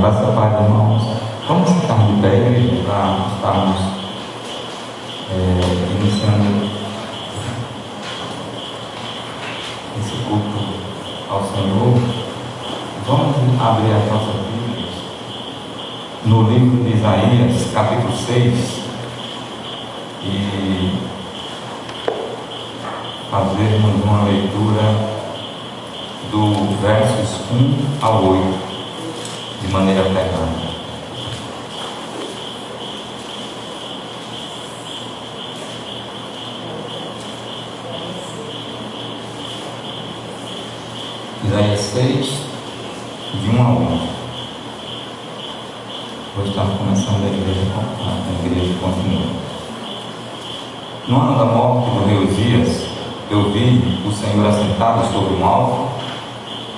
graça e paz, irmãos. Vamos ficar de pé, igreja, para estarmos iniciando esse culto ao Senhor. Vamos abrir as nossas Bíblias no livro de Isaías, capítulo 6, e fazermos uma leitura do versos 1 ao 8, de maneira alternada. Isaías 6, de 1 a 11. Hoje estamos começando a igreja continua. No ano da morte do rei Uzias, eu vi o Senhor assentado sobre um alto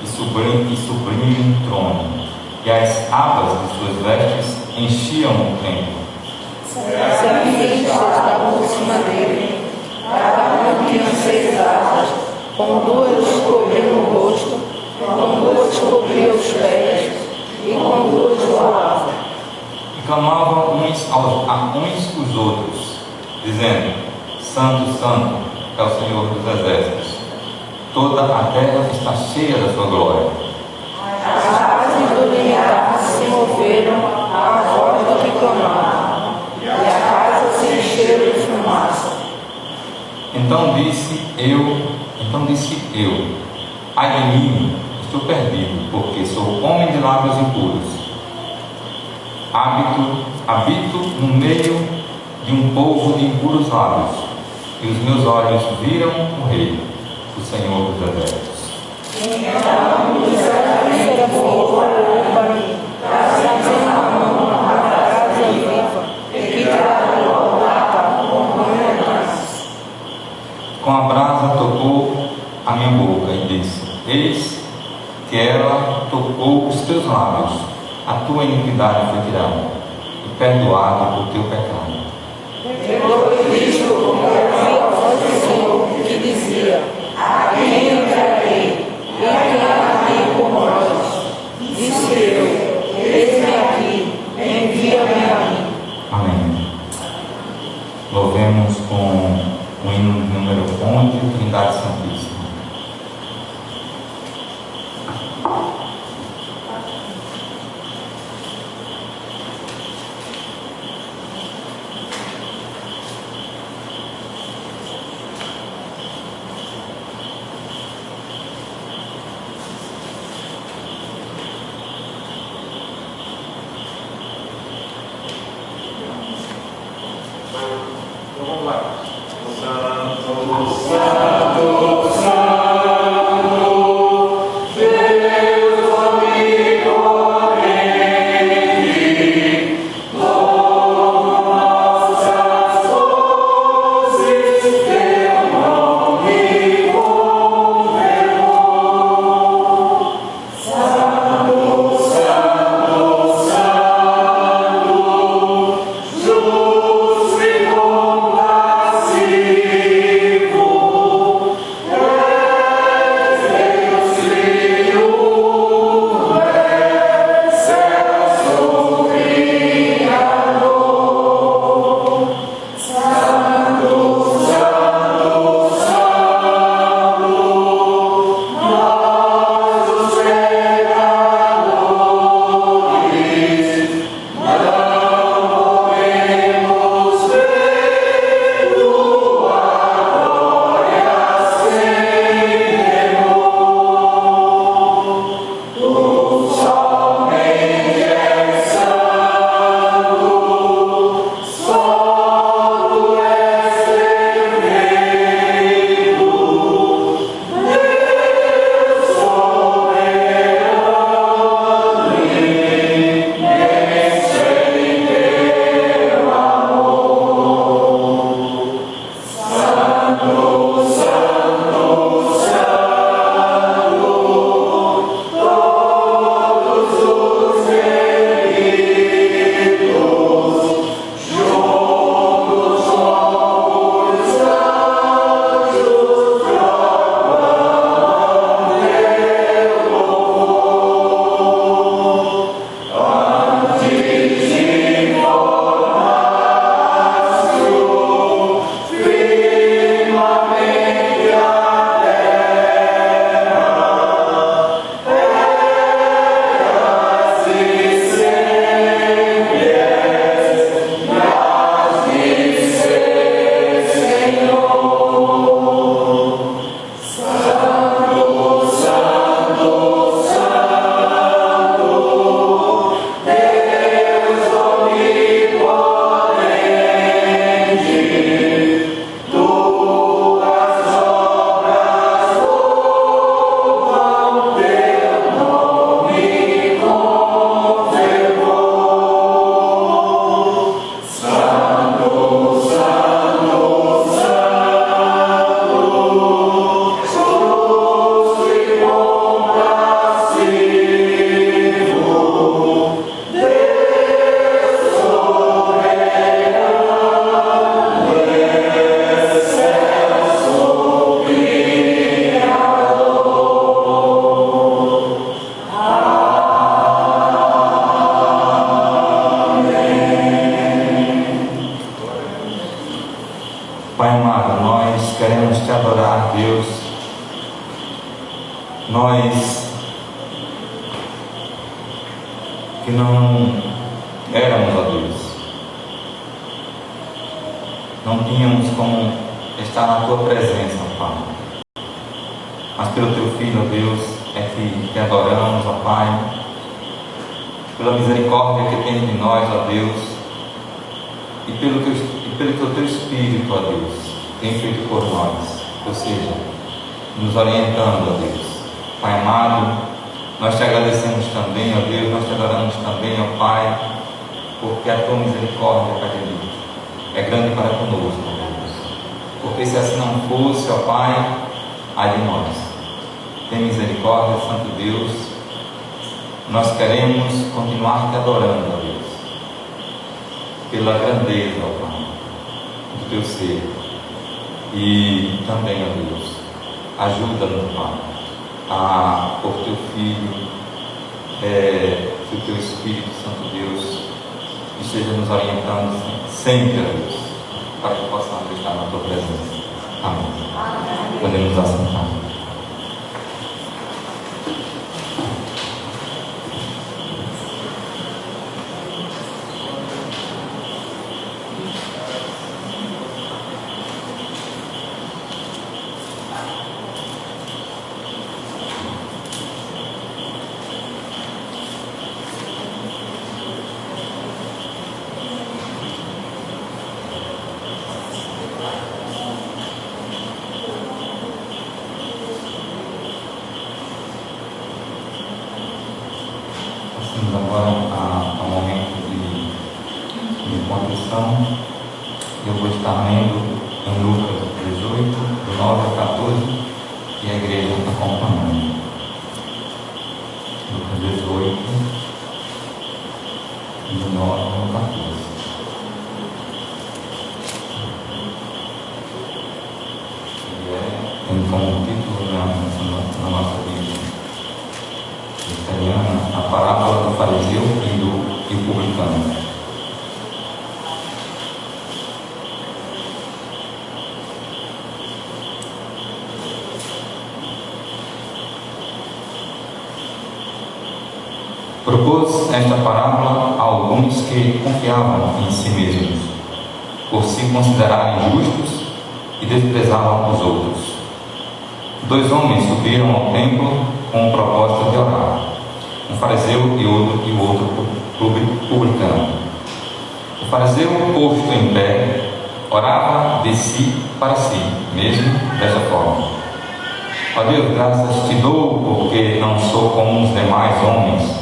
e sublime um trono, e as abas de suas vestes enchiam o templo. Serafins estavam por cima dele, cada um tinha 6 asas, com 2 cobriam o rosto, com 2 cobriam os pés, e com 2 voavam. E clamavam uns os outros, dizendo: Santo, Santo é o Senhor dos Exércitos, toda a terra está cheia da sua glória. As asas do limiar se moveram à voz do que clamava, e a casa se encheu de fumaça. Então disse eu, ai de mim, estou perdido, porque sou homem de lábios impuros. Habito no meio de um povo de impuros lábios, e os meus olhos viram o Rei, o Senhor dos Exércitos. Então o serafim olhou para mim, trazendo na mão uma brasa viva, que tiraram logo do altar com montanhas. Com a brasa tocou a minha boca e disse: Eis que ela tocou os teus lábios, a tua iniquidade foi tirada, e perdoado o teu pecado. Depois disto, ouvi a voz do Senhor que dizia: A quem enviarei? E quem há de ir por nós? Disse eu: Eis-me aqui, envia-me a mim. Amém. Louvemos com o hino número 11, Trindade Santíssima. Vamos lá. Santo, Santo, Deus, nós que não éramos, ó Deus, não tínhamos como estar na Tua presença, ó Pai, mas pelo Teu Filho, ó Deus, é que Te adoramos, ó Pai, pela misericórdia que tem de nós, ó Deus, e pelo Teu Espírito, ó Deus, tem feito por nós, ou seja, nos orientando, ó Deus. Pai amado, nós Te agradecemos também, ó Deus, nós Te adoramos também, ó Pai, porque a Tua misericórdia, Pai querido, é grande para conosco, ó Deus, porque se assim não fosse, ó Pai, ai de nós. Tem misericórdia, Santo Deus, nós queremos continuar Te adorando, ó Deus, pela grandeza, ó Pai, do Teu ser, e também, ó Deus, ajuda-nos, Pai, por Teu Filho, que o Teu Espírito Santo Deus esteja nos orientando sempre, ó Deus, para que possamos estar na Tua presença. Amém. Podemos assentar. Agora ao momento de contrição, eu vou estar lendo em Lucas 18, do 9 ao 14, e a igreja está acompanhando. Lucas 18, do 9 ao 14. Tem como título na nossa Bíblia italiana a parábola do fariseu e do publicano. Propôs esta parábola a alguns que confiavam em si mesmos, por se considerarem justos e desprezavam os outros. 2 homens subiram ao templo com o propósito de orar, um fariseu e o outro publicano. O fariseu, posto em pé, orava de si para si mesmo desta forma: ó Deus, graças Te dou, porque não sou como os demais homens,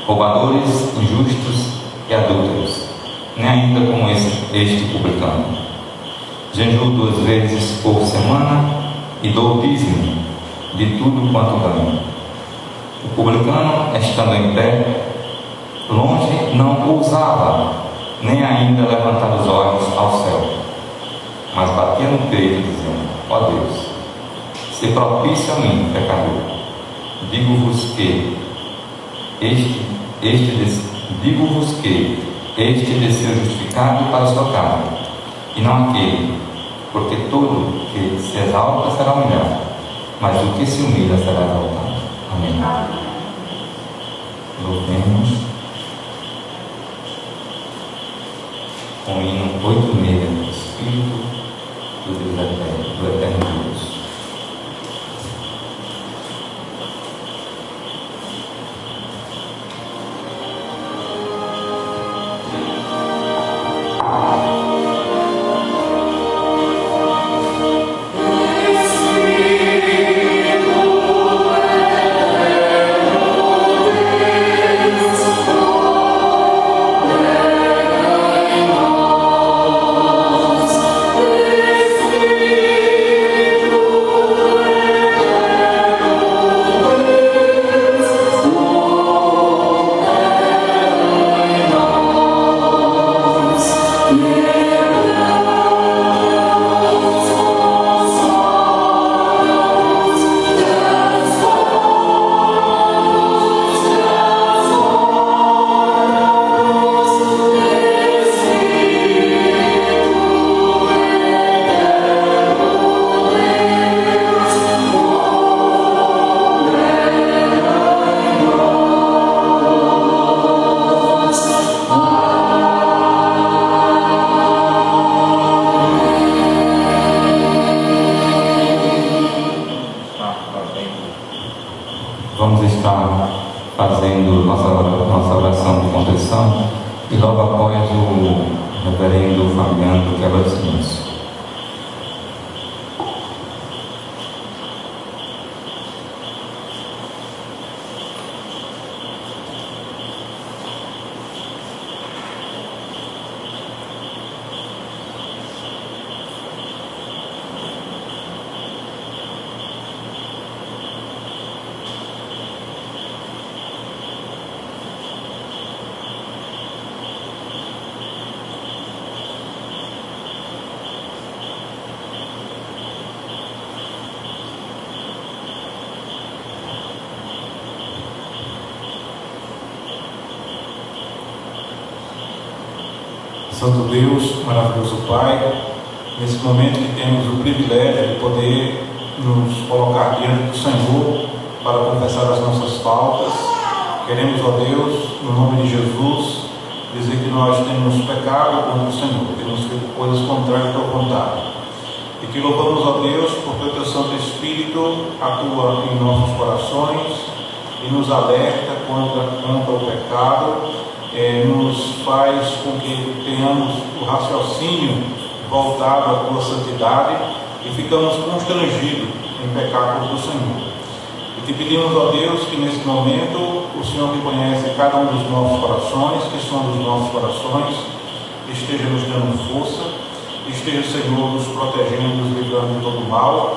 roubadores, injustos e adúlteros, nem ainda como este publicano. Jejuo 2 vezes por semana e dou o dízimo de tudo quanto ganho. O publicano, estando em pé, longe não ousava, nem ainda levantar os olhos ao céu, mas batia no peito, dizendo: ó Deus, se propício a mim, pecador. Digo-vos que este desceu justificado para a sua casa, e não aquele, porque todo que se exalta será humilhado, mas o que se humilha será exaltado. Amém. Louvemos com o hino 86 do Espírito do Deus eterno, do eterno Deus. vamos estar fazendo nossa oração de contrição e logo após o reverendo Fabiano quebra o silêncio. Santo Deus, maravilhoso Pai, nesse momento que temos o privilégio de poder nos colocar diante do Senhor para confessar as nossas faltas, queremos, ó Deus, no nome de Jesus, dizer que nós temos pecado contra o Senhor, temos feito coisas contrárias à tua vontade, e que louvamos, ó Deus, porque o teu Santo Espírito atua em nossos corações e nos alerta contra o pecado, nos faz com que tenhamos o raciocínio voltado à tua santidade e ficamos constrangidos em pecar contra o Senhor. E te pedimos, ó Deus, que nesse momento o Senhor que conhece cada um dos nossos corações, que são dos nossos corações, esteja nos dando força, esteja, Senhor, nos protegendo, nos livrando de todo mal.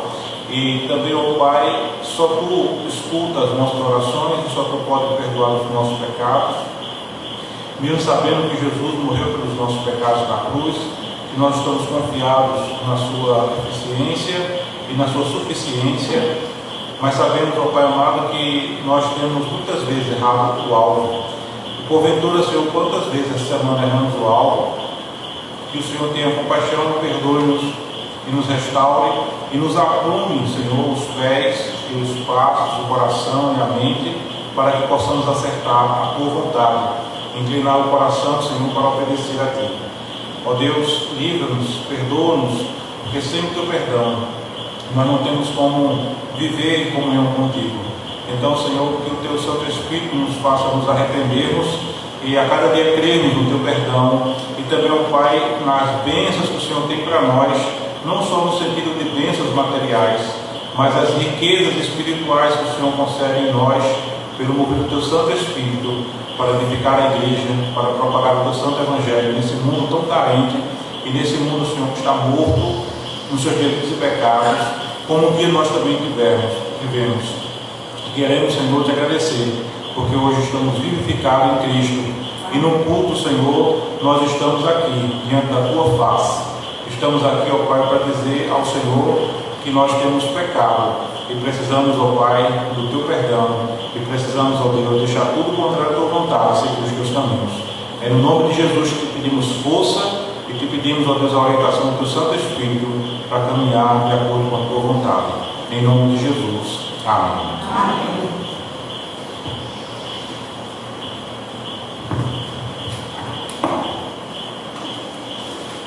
E também, ó Pai, só tu escuta as nossas orações e só tu pode perdoar os nossos pecados. Mesmo sabendo que Jesus morreu pelos nossos pecados na cruz, que nós estamos confiados na sua eficiência e na sua suficiência, mas sabemos, ó Pai amado, que nós temos muitas vezes errado o alvo. E porventura, Senhor, quantas vezes essa semana erramos o alvo, que o Senhor tenha compaixão, perdoe-nos e nos restaure e nos aprume, Senhor, os pés e os passos, o coração e a mente, para que possamos acertar a tua vontade. Inclinar o coração, Senhor, para obedecer a Ti. Ó Deus, livra-nos, perdoa-nos, porque sem o Teu perdão nós não temos como viver em comunhão contigo. Então, Senhor, que o Teu Santo Espírito nos faça nos arrependermos e a cada dia crermos no Teu perdão e também, ó Pai, nas bênçãos que o Senhor tem para nós, não só no sentido de bênçãos materiais, mas as riquezas espirituais que o Senhor concede em nós pelo mover do Teu Santo Espírito, para edificar a igreja, para propagar o Teu Santo Evangelho nesse mundo tão carente e nesse mundo, Senhor, que está morto nos seus delitos e pecados, como um dia nós também vivemos. Queremos, Senhor, te agradecer, porque hoje estamos vivificados em Cristo e no culto, Senhor, nós estamos aqui, diante da Tua face. Estamos aqui, ó Pai, para dizer ao Senhor que nós temos pecado e precisamos, ó Pai, do Teu perdão e precisamos, ó Deus, deixar tudo contrário à Tua vontade, seguir os Teus caminhos. É no nome de Jesus que te pedimos força e te pedimos, ó Deus, a orientação do Teu Santo Espírito para caminhar de acordo com a Tua vontade. Em nome de Jesus. Amém. Amém.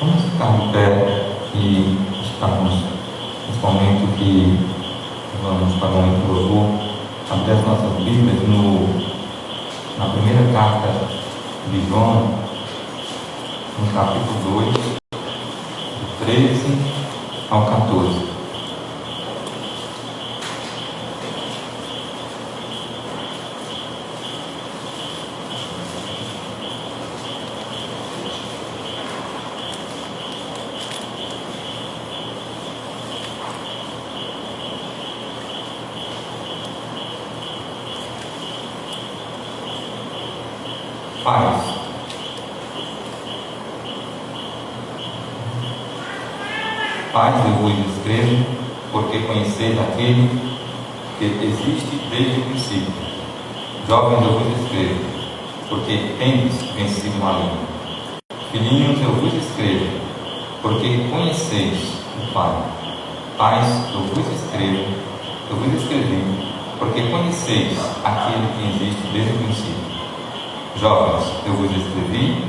Vamos ficar em pé e estamos nesse momento que vamos para o momento do louvor, abrir as nossas Bíblias na primeira carta de João, no capítulo 2, do 13 ao 14. Paz eu vos escrevo, porque conheceis aquele que existe desde o princípio. Jovens eu vos escrevo, porque tendes vencido o maligno. Filhinhos eu vos escrevo, porque conheceis o Pai. Paz eu vos escrevi, porque conheceis aquele que existe desde o princípio. Jovens eu vos escrevi,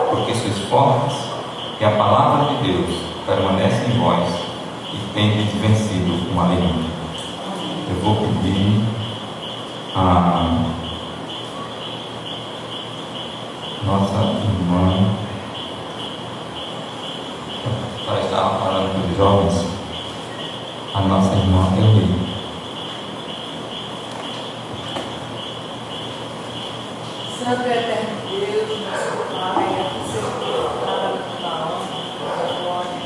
porque sois fortes, e a palavra de Deus permanece em vós e tendes vencido o maligno. Eu vou pedir a nossa irmã, para estar falando para os jovens, a nossa irmã Euli. Santo e eterno Deus, nosso Pai, que Senhor, para a honra, toda a glória,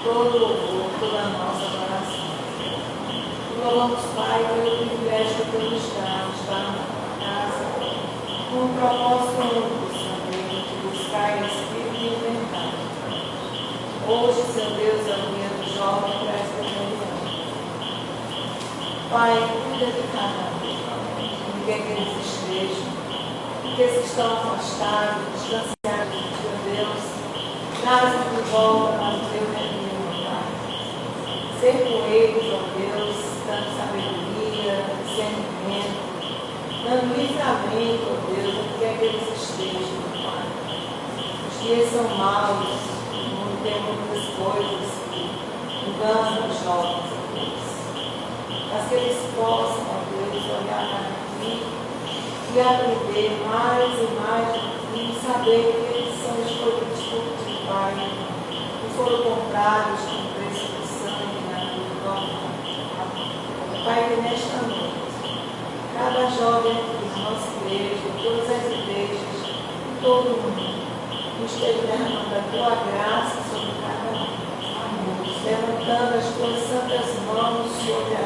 todo o louvor, toda a nossa adoração. Louvamos, Pai, pelo privilégio que tu nos dá, estar na tua casa, com o propósito único, Senhor, de buscar em espírito e em verdade. Hoje, Senhor Deus, é o dia do jovem para esta reunião. Pai, cuida de cada um, ninguém que eles estejam, que eles estão afastados, distanciados de teu Deus, traz-nos de volta para o teu reino, Pai. Ser com eles, ó Deus, dando sabedoria, discernimento, dando livramento, ó Deus, onde quer que eles estejam, Pai. Os dias são maus, o mundo tem muitas coisas que enganam os jovens, ó Deus. Mas que eles possam, ó Deus, olhar para ti e aprender mais e mais e saber que eles são escolhidos por ti, Pai, que foram comprados com o preço do sangue na cruz. Pai, que nesta noite, cada jovem aqui na nossa igreja, em todas as igrejas, em todo o mundo, esteja derramando a tua graça sobre cada um, levantando as tuas santas mãos sobre a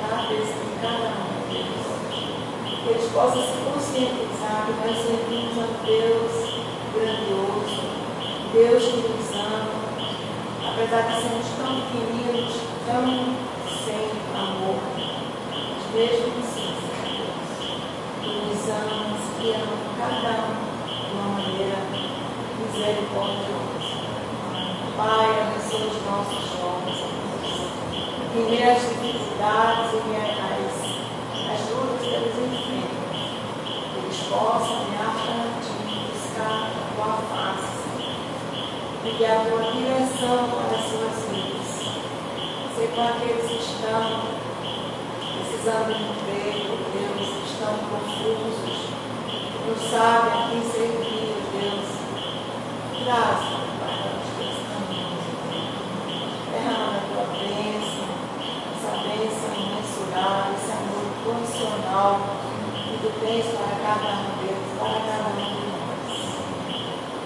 cabeça de cada um. Que eles possam se conscientizar que nós servimos a um Deus grandioso, Deus que nos ama, apesar de sermos tão pequeninos, tão sem amor, mas mesmo assim, Deus, que nos amas e ama cada um de uma maneira misericordiosa. Pai, abençoa os nossos jovens, em meio às dificuldades, em meio as lutas que eles enfrentam, que eles possam olhar para ti, buscar a tua face, pedir a tua direção para as suas vidas. Ser com aqueles que estão precisando de emprego, Deus, que estão confusos, não sabem a quem servir, Deus. Traz, Pai, para os teus caminhos. Derrama a tua bênção, essa bênção imensurável, esse amor condicional que tu tens para cada um deles, para cada um de nós.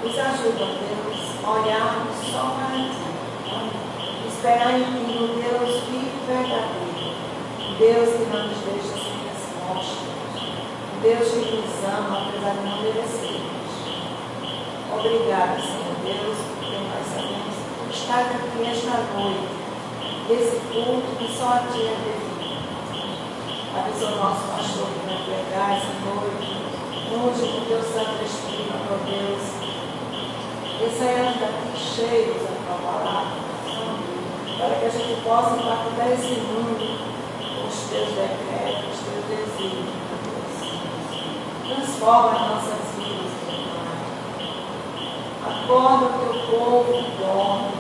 Nos ajuda, Deus, a olharmos só para ti, esperar em ti, no Deus vivo e verdadeiro, Deus que não nos deixa sem resposta, Deus que nos ama apesar de não merecermos. Obrigada, Senhor Deus, porque nós sabemos estar aqui esta noite, desse culto que só a ti é devido. Abençoa o nosso pastor que vai pregar essa noite, unge com teu Santo Espírito, ó Deus, e saiamos daqui cheios da tua palavra, para que a gente possa impactar esse mundo com os teus decretos, os teus desígnios, Deus. Transforma as nossas vidas, acorda o teu povo que dorme,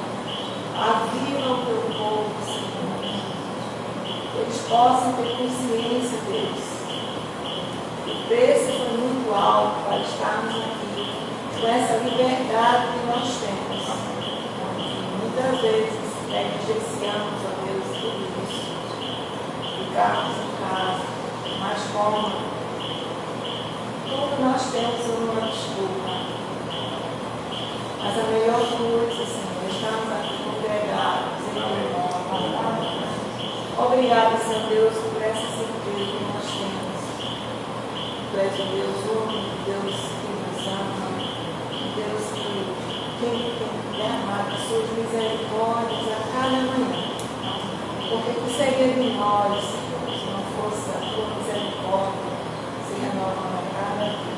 aviva o teu povo, Senhor. Eles possam ter consciência, Deus. O preço foi muito alto para estarmos aqui, com essa liberdade que nós temos. Muitas vezes negligenciamos, ó Deus, tudo isso. Ficarmos em casa, mas como tudo nós temos uma desculpa. Mas a melhor coisa, Senhor, estamos aqui congregados em teu nome. Obrigado, Senhor Deus, por essa certeza que nós temos. Tu és o Deus único, Deus que nos ama, Deus que tem derramado as suas misericórdias a cada manhã. Porque tu seria de nós, Senhor, se não fosse a tua misericórdia se renovando a cada dia.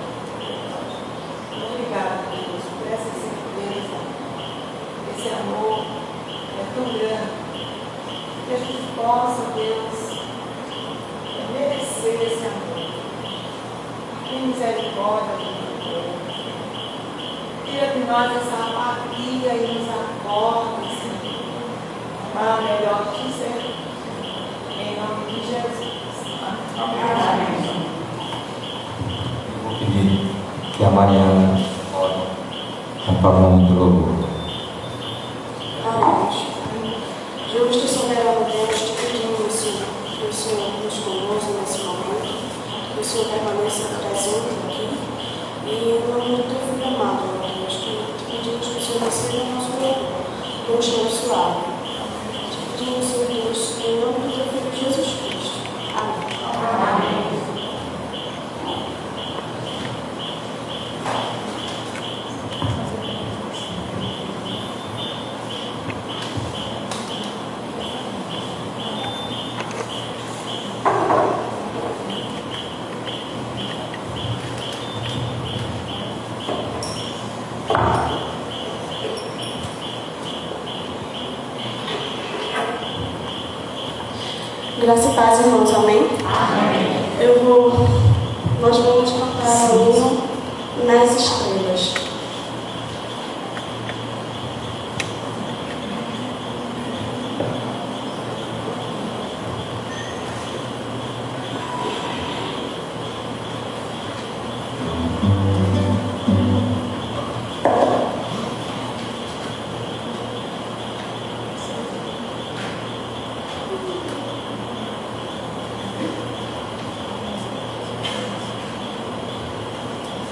Obrigado, Deus, por essa certeza, esse amor é tão grande, que a gente possa, Deus, merecer esse amor. Tem misericórdia, Deus. Tira de nós essa apatia e nos acorda, Senhor, para melhor te servir. Em nome de Jesus. Amém. que a Mariana ore para o nome do louvor. Justo e soberano Deus, te pedimos, Senhor, que o Senhor nos conosco nesse momento, que o Senhor permaneça presente aqui, e em nome do teu filho amado, meu Deus, que te pedimos que o Senhor receba o nosso louvor, com chão suave. Te pedimos, Senhor Deus, em nome do teu filho Jesus Cristo. Amém. Graça e paz, irmãos, amém? Amém. Nós vamos cantar o hino Nas Estrelas.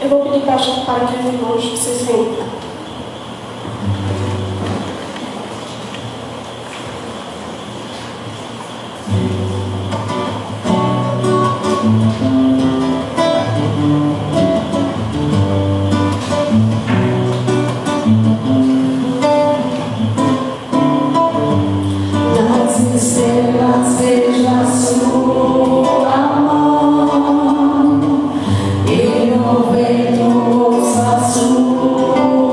Eu vou pedir para que os irmãos se sentem. Nas estrelas vejo a sua mão, e no vento ouço a sua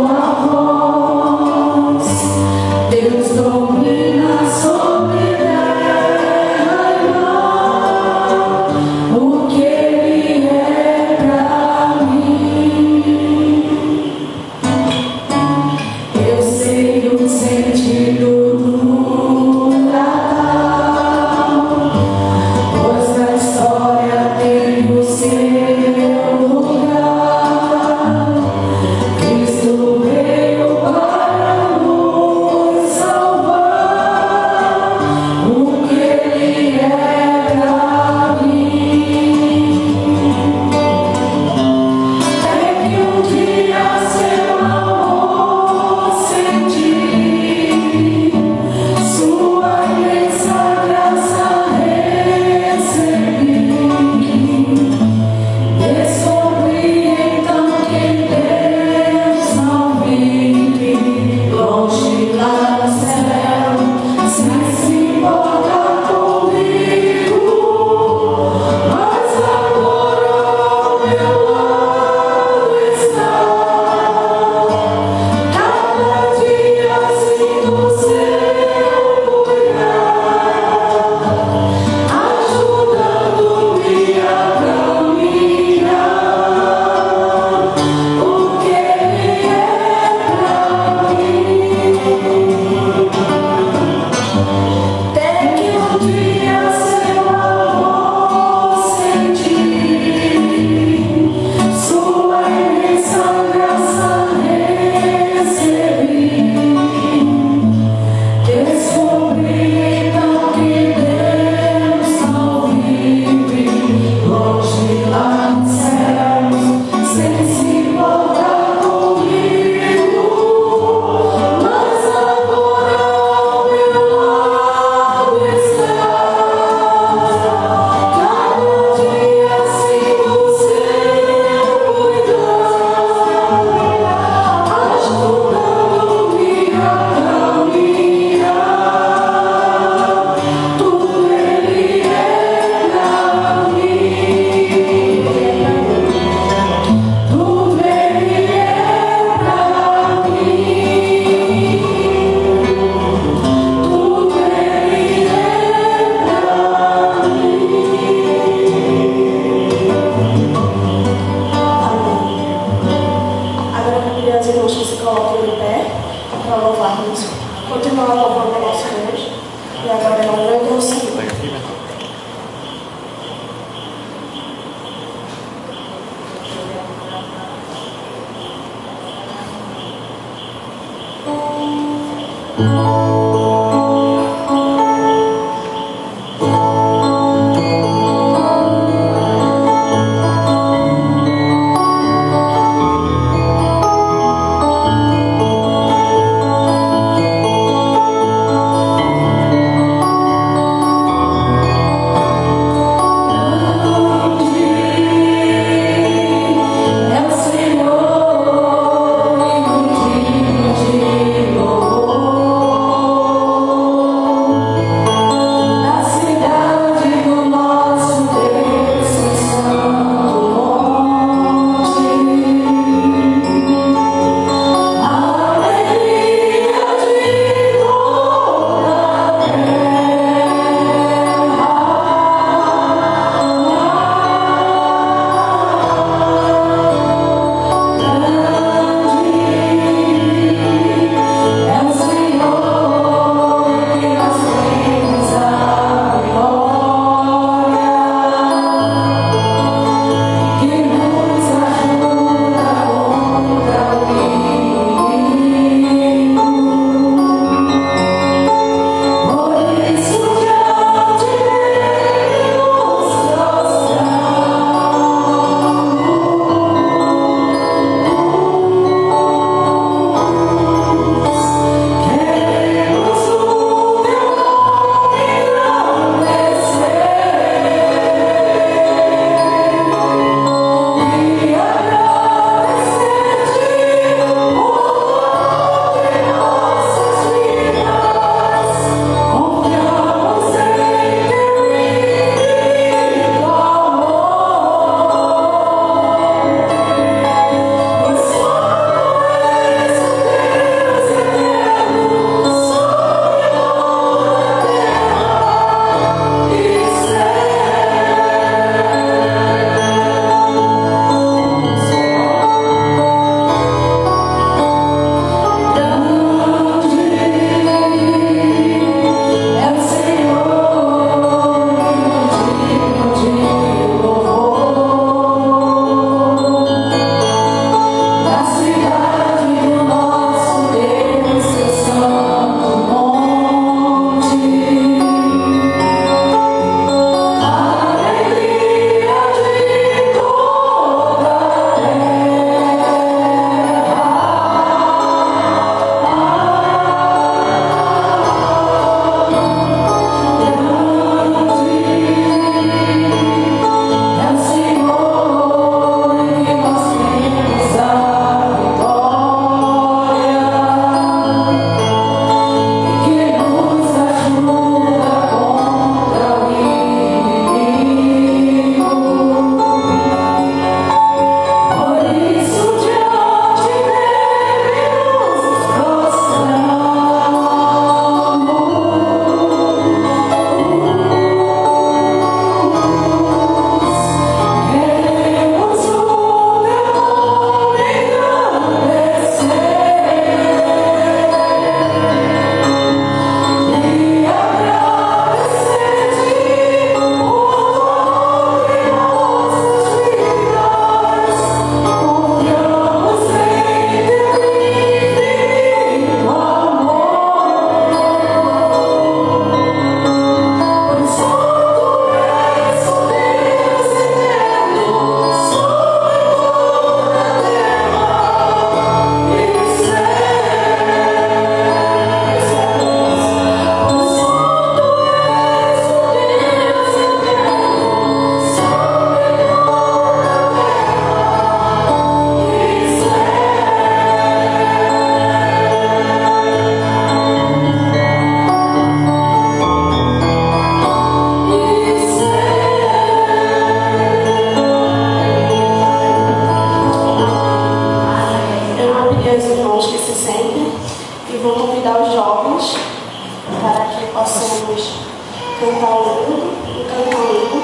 cantar o hino e cantar o hino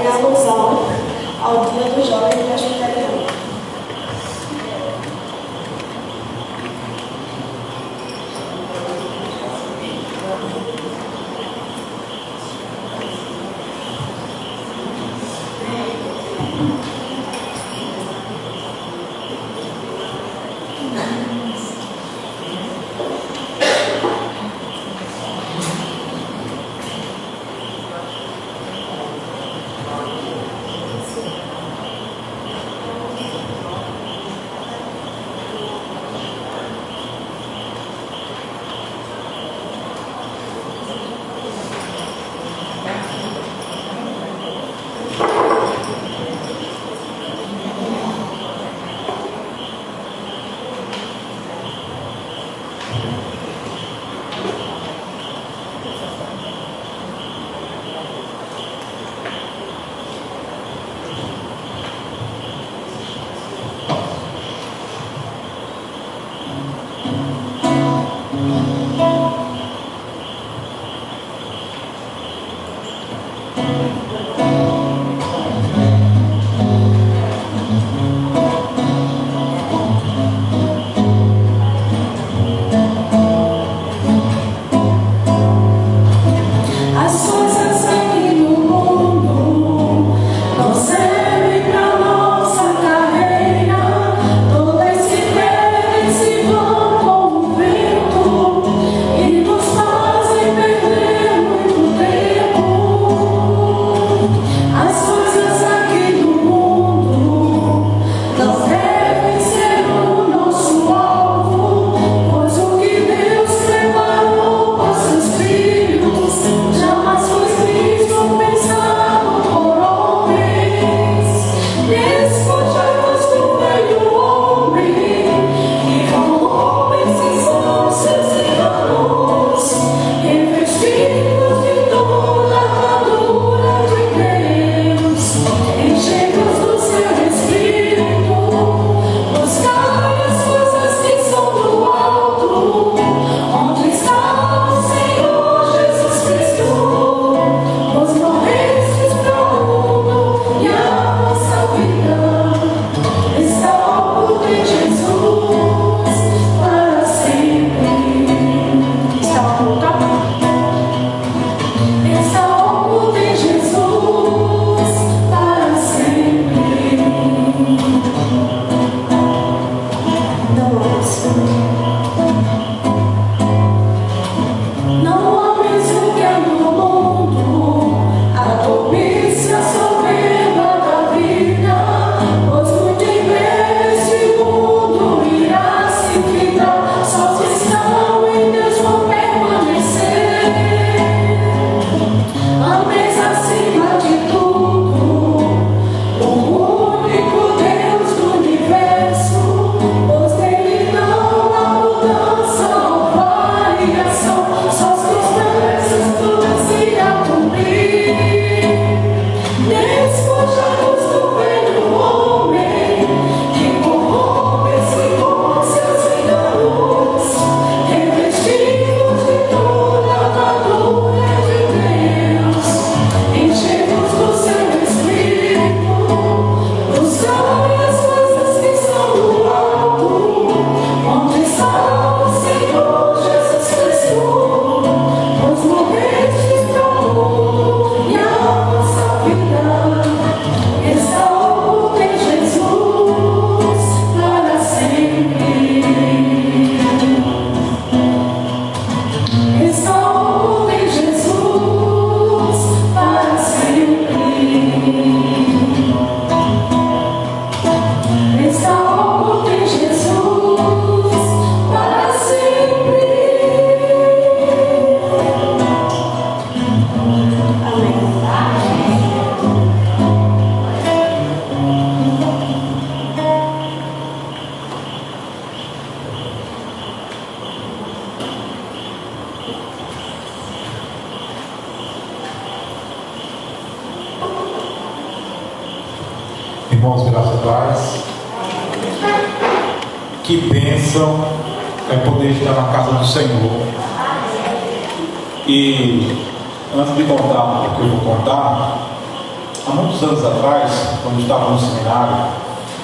em alusão ao Dia do Jovem Presbiteriano. Que bênção é poder estar na casa do Senhor. E antes de contar o que eu vou contar, há muitos anos atrás, quando eu estava no seminário,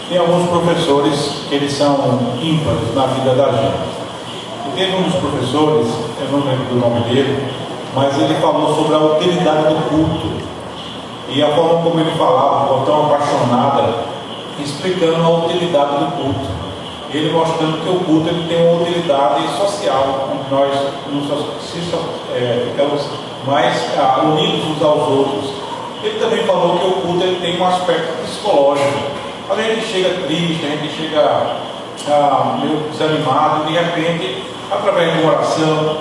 tem alguns professores que eles são ímpares na vida da gente. E teve um dos professores, eu não lembro do nome dele, mas ele falou sobre a utilidade do culto. E a forma como ele falava, tão apaixonada, explicando a utilidade do culto. Ele mostrando que o culto ele tem uma utilidade social, onde nós ficamos mais unidos uns aos outros. Ele também falou que o culto ele tem um aspecto psicológico. A gente chega triste, a gente chega meio desanimado, e de repente, através de uma oração,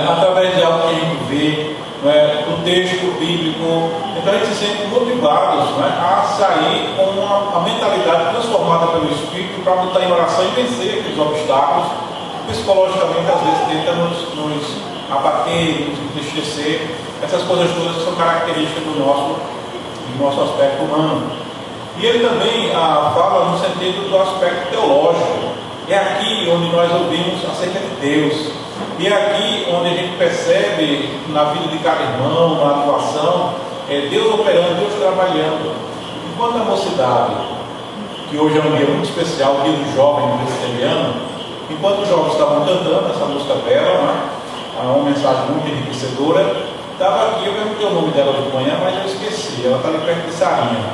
através de algo que a gente vê, do texto bíblico, então a gente se sente motivados a sair com a mentalidade transformada pelo Espírito para lutar em oração e vencer aqueles obstáculos que psicologicamente às vezes tenta nos abater, nos entristecer, essas coisas todas que são características do nosso aspecto humano. E ele também fala no sentido do aspecto teológico. É aqui onde nós ouvimos acerca de Deus. E é aqui onde a gente percebe na vida de cada irmão, na atuação, Deus operando, Deus trabalhando. Enquanto a mocidade, que hoje é um dia muito especial, o dia do jovem presbiteriano, enquanto os jovens estavam cantando essa música bela, uma mensagem muito enriquecedora, estava aqui, eu perguntei o nome dela de manhã, mas eu esqueci, ela está ali perto de Sarinha.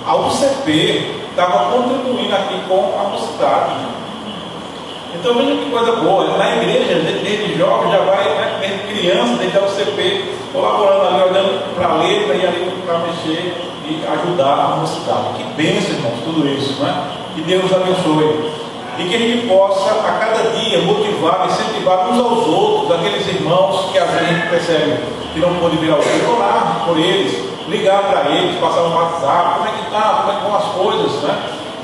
A UCP estava contribuindo aqui com a mocidade. Então veja que coisa boa, na igreja, desde jovem, já vai, desde criança, desde a UCP, colaborando ali, olhando para a letra e ali para mexer e ajudar a mocidade. Que bênção, irmãos, tudo isso, Que Deus abençoe. E que a gente possa, a cada dia, motivar, incentivar uns aos outros, aqueles irmãos que às vezes a gente percebe que não pode vir ao culto, orar por eles, ligar para eles, passar um WhatsApp, como é que está, como é que vão as coisas,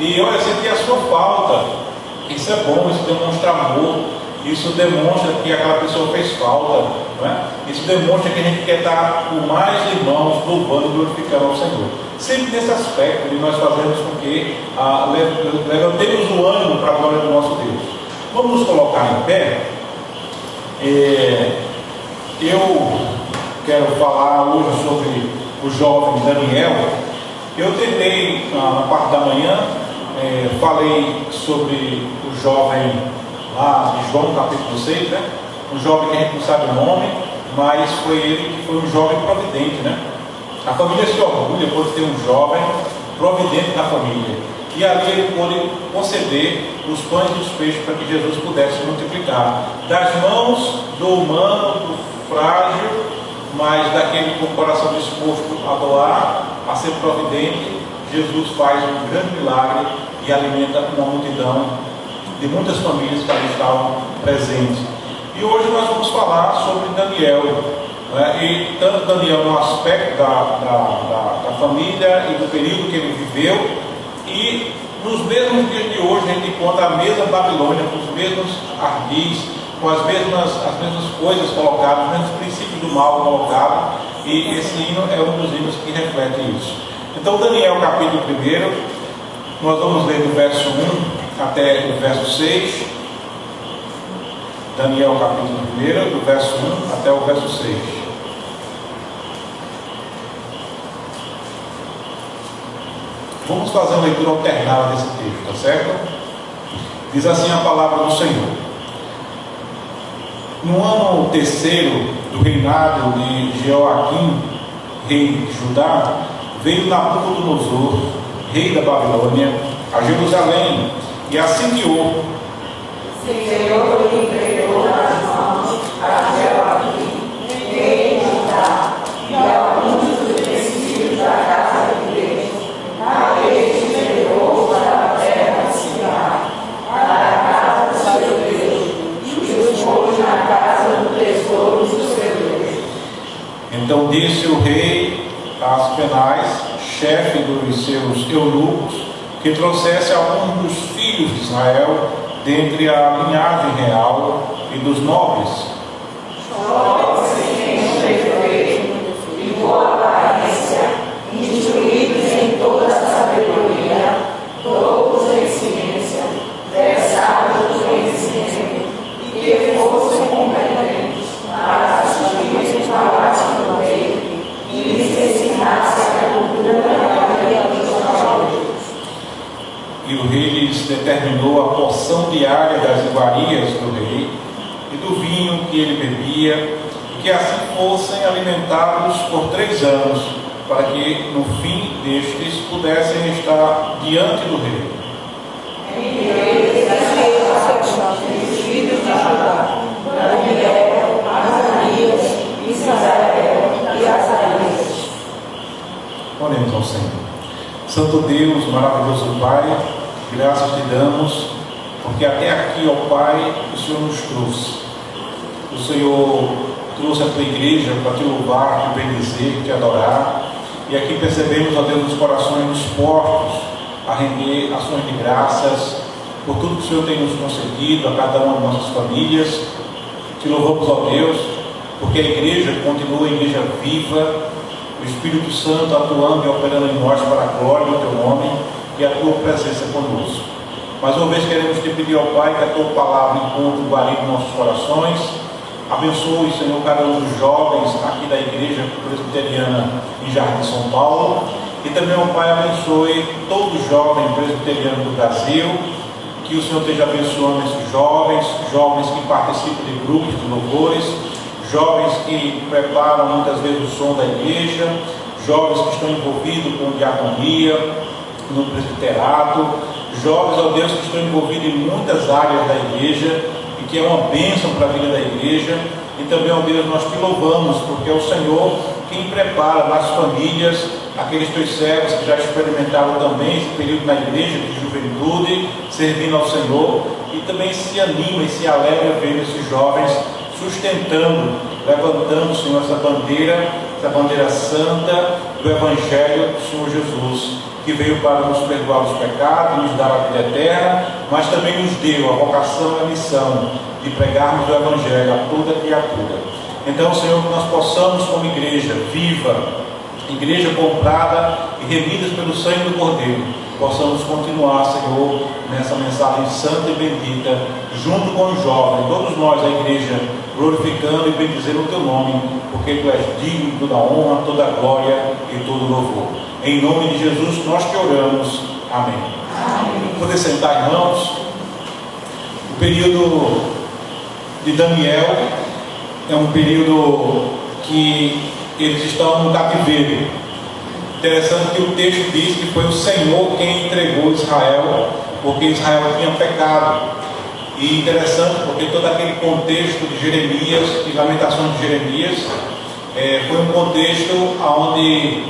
E olha, sentir a sua falta. Isso é bom, isso demonstra amor, isso demonstra que aquela pessoa fez falta, Isso demonstra que a gente quer estar com mais irmãos louvando e glorificando ao Senhor. Sempre nesse aspecto de nós fazermos com que levantemos o ânimo para a glória do nosso Deus. Vamos nos colocar em pé. Eu quero falar hoje sobre o jovem Daniel. Eu tentei, na parte da manhã, falei sobre o jovem lá de João capítulo 6, um jovem que a gente não sabe o nome, mas foi ele que foi um jovem providente, A família se orgulha por ter um jovem providente na família, e ali ele pôde conceder os pães e os peixes para que Jesus pudesse multiplicar, das mãos do humano, do frágil, mas daquele com o coração disposto a doar, a ser providente. Jesus faz um grande milagre e alimenta uma multidão de muitas famílias que ali estavam presentes. E hoje nós vamos falar sobre Daniel, e tanto Daniel no aspecto da família e do período que ele viveu, e nos mesmos dias de hoje a gente encontra a mesma Babilônia, com os mesmos ardis, com as mesmas coisas colocadas, os mesmos princípios do mal colocados, e esse hino é um dos hinos que reflete isso. Então, Daniel capítulo 1, nós vamos ler do verso 1 até o verso 6. Daniel capítulo 1, do verso 1 até o verso 6. Vamos fazer uma leitura alternada desse texto, tá certo? Diz assim a palavra do Senhor. No ano 3º do reinado de Jeoaquim, rei de Judá, veio Nabucodonosor, rei da Babilônia, a Jerusalém e a sitiou. Senhor lhe entregou nas mãos a Jeoaquim, rei de Judá, e a alguns dos utensílios da casa de Deus. A este levou para a terra de Siná, para a casa do seu Deus, e os pôs na casa do tesouro do seu Deus. Então disse o rei a Aspenaz, chefe dos seus eunucos, que trouxesse alguns dos filhos de Israel dentre a linhagem real e dos nobres. Jovens em perfeito e boa aparência, instruídos em toda a sabedoria, loucos em ciência, e o rei lhes determinou a porção diária das iguarias do rei e do vinho que ele bebia, e que assim fossem alimentados por 3 anos, para que no fim destes pudessem estar diante do rei. Os filhos de Judá, Daniel, Ananias, Misael e Azarias. Oremos ao Senhor. Santo Deus, maravilhoso Pai, graças te damos, porque até aqui, ó Pai, o Senhor nos trouxe. O Senhor trouxe a tua igreja para te louvar, te bendizer, te adorar. E aqui percebemos, ó Deus, os corações dispostos a render ações de graças por tudo que o Senhor tem nos concedido, a cada uma de nossas famílias. Te louvamos, ó Deus, porque a igreja continua a igreja viva, o Espírito Santo atuando e operando em nós para a glória do teu nome e a tua presença conosco. Mais uma vez queremos te pedir, ó Pai, que a tua palavra encontre guarida em nossos corações. Abençoe, Senhor, cada um dos jovens aqui da igreja presbiteriana em Jardim São Paulo. E também, ó Pai, abençoe todo jovem presbiteriano do Brasil. Que o Senhor esteja abençoando esses jovens que participam de grupos de louvores, jovens que preparam muitas vezes o som da igreja, jovens que estão envolvidos com diaconia, no presbiterato, jovens, ó Deus, que estão envolvidos em muitas áreas da igreja e que é uma bênção para a vida da igreja. E também, ó Deus, nós te louvamos, porque é o Senhor quem prepara nas famílias aqueles teus servos que já experimentaram também esse período na igreja de juventude, servindo ao Senhor, e também se anima e se alegra vendo esses jovens sustentando, levantando, Senhor, essa bandeira santa do Evangelho do Senhor Jesus, que veio para nos perdoar os pecados, nos dar a vida eterna, mas também nos deu a vocação e a missão de pregarmos o Evangelho a toda criatura. Então, Senhor, que nós possamos, como igreja viva, igreja comprada e remidas pelo sangue do Cordeiro, possamos continuar, Senhor, nessa mensagem santa e bendita, junto com os jovens, todos nós, a igreja, glorificando e bendizendo o teu nome, porque tu és digno de toda honra, toda glória e todo louvor. Em nome de Jesus nós te oramos. Amém. Amém. Poder sentar, irmãos. O período de Daniel é um período que eles estão no cativeiro. Interessante que o texto diz que foi o Senhor quem entregou Israel, porque Israel tinha pecado. E interessante porque todo aquele contexto de Jeremias, de Lamentações de Jeremias, foi um contexto onde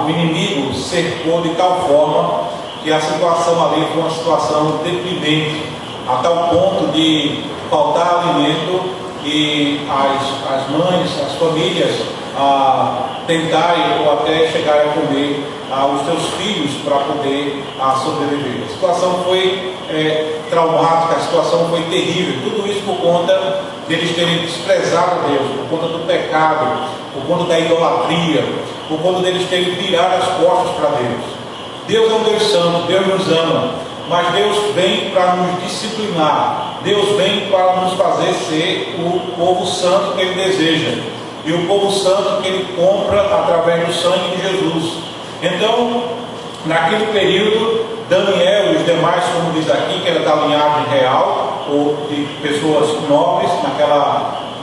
o inimigo cercou de tal forma que a situação ali foi uma situação deprimente, a tal ponto de faltar alimento e as mães, as famílias tentarem ou até chegarem a comer os seus filhos para poder sobreviver. A situação foi traumática, a situação foi terrível, tudo isso por conta deles terem desprezado a Deus, por conta do pecado, por conta da idolatria, por conta deles terem virado as costas para Deus. Deus é um Deus santo, Deus nos ama, mas Deus vem para nos disciplinar, Deus vem para nos fazer ser o povo santo que Ele deseja, e o povo santo que Ele compra através do sangue de Jesus. Então, naquele período, Daniel e os demais, como diz aqui, que era da linhagem real, ou de pessoas nobres,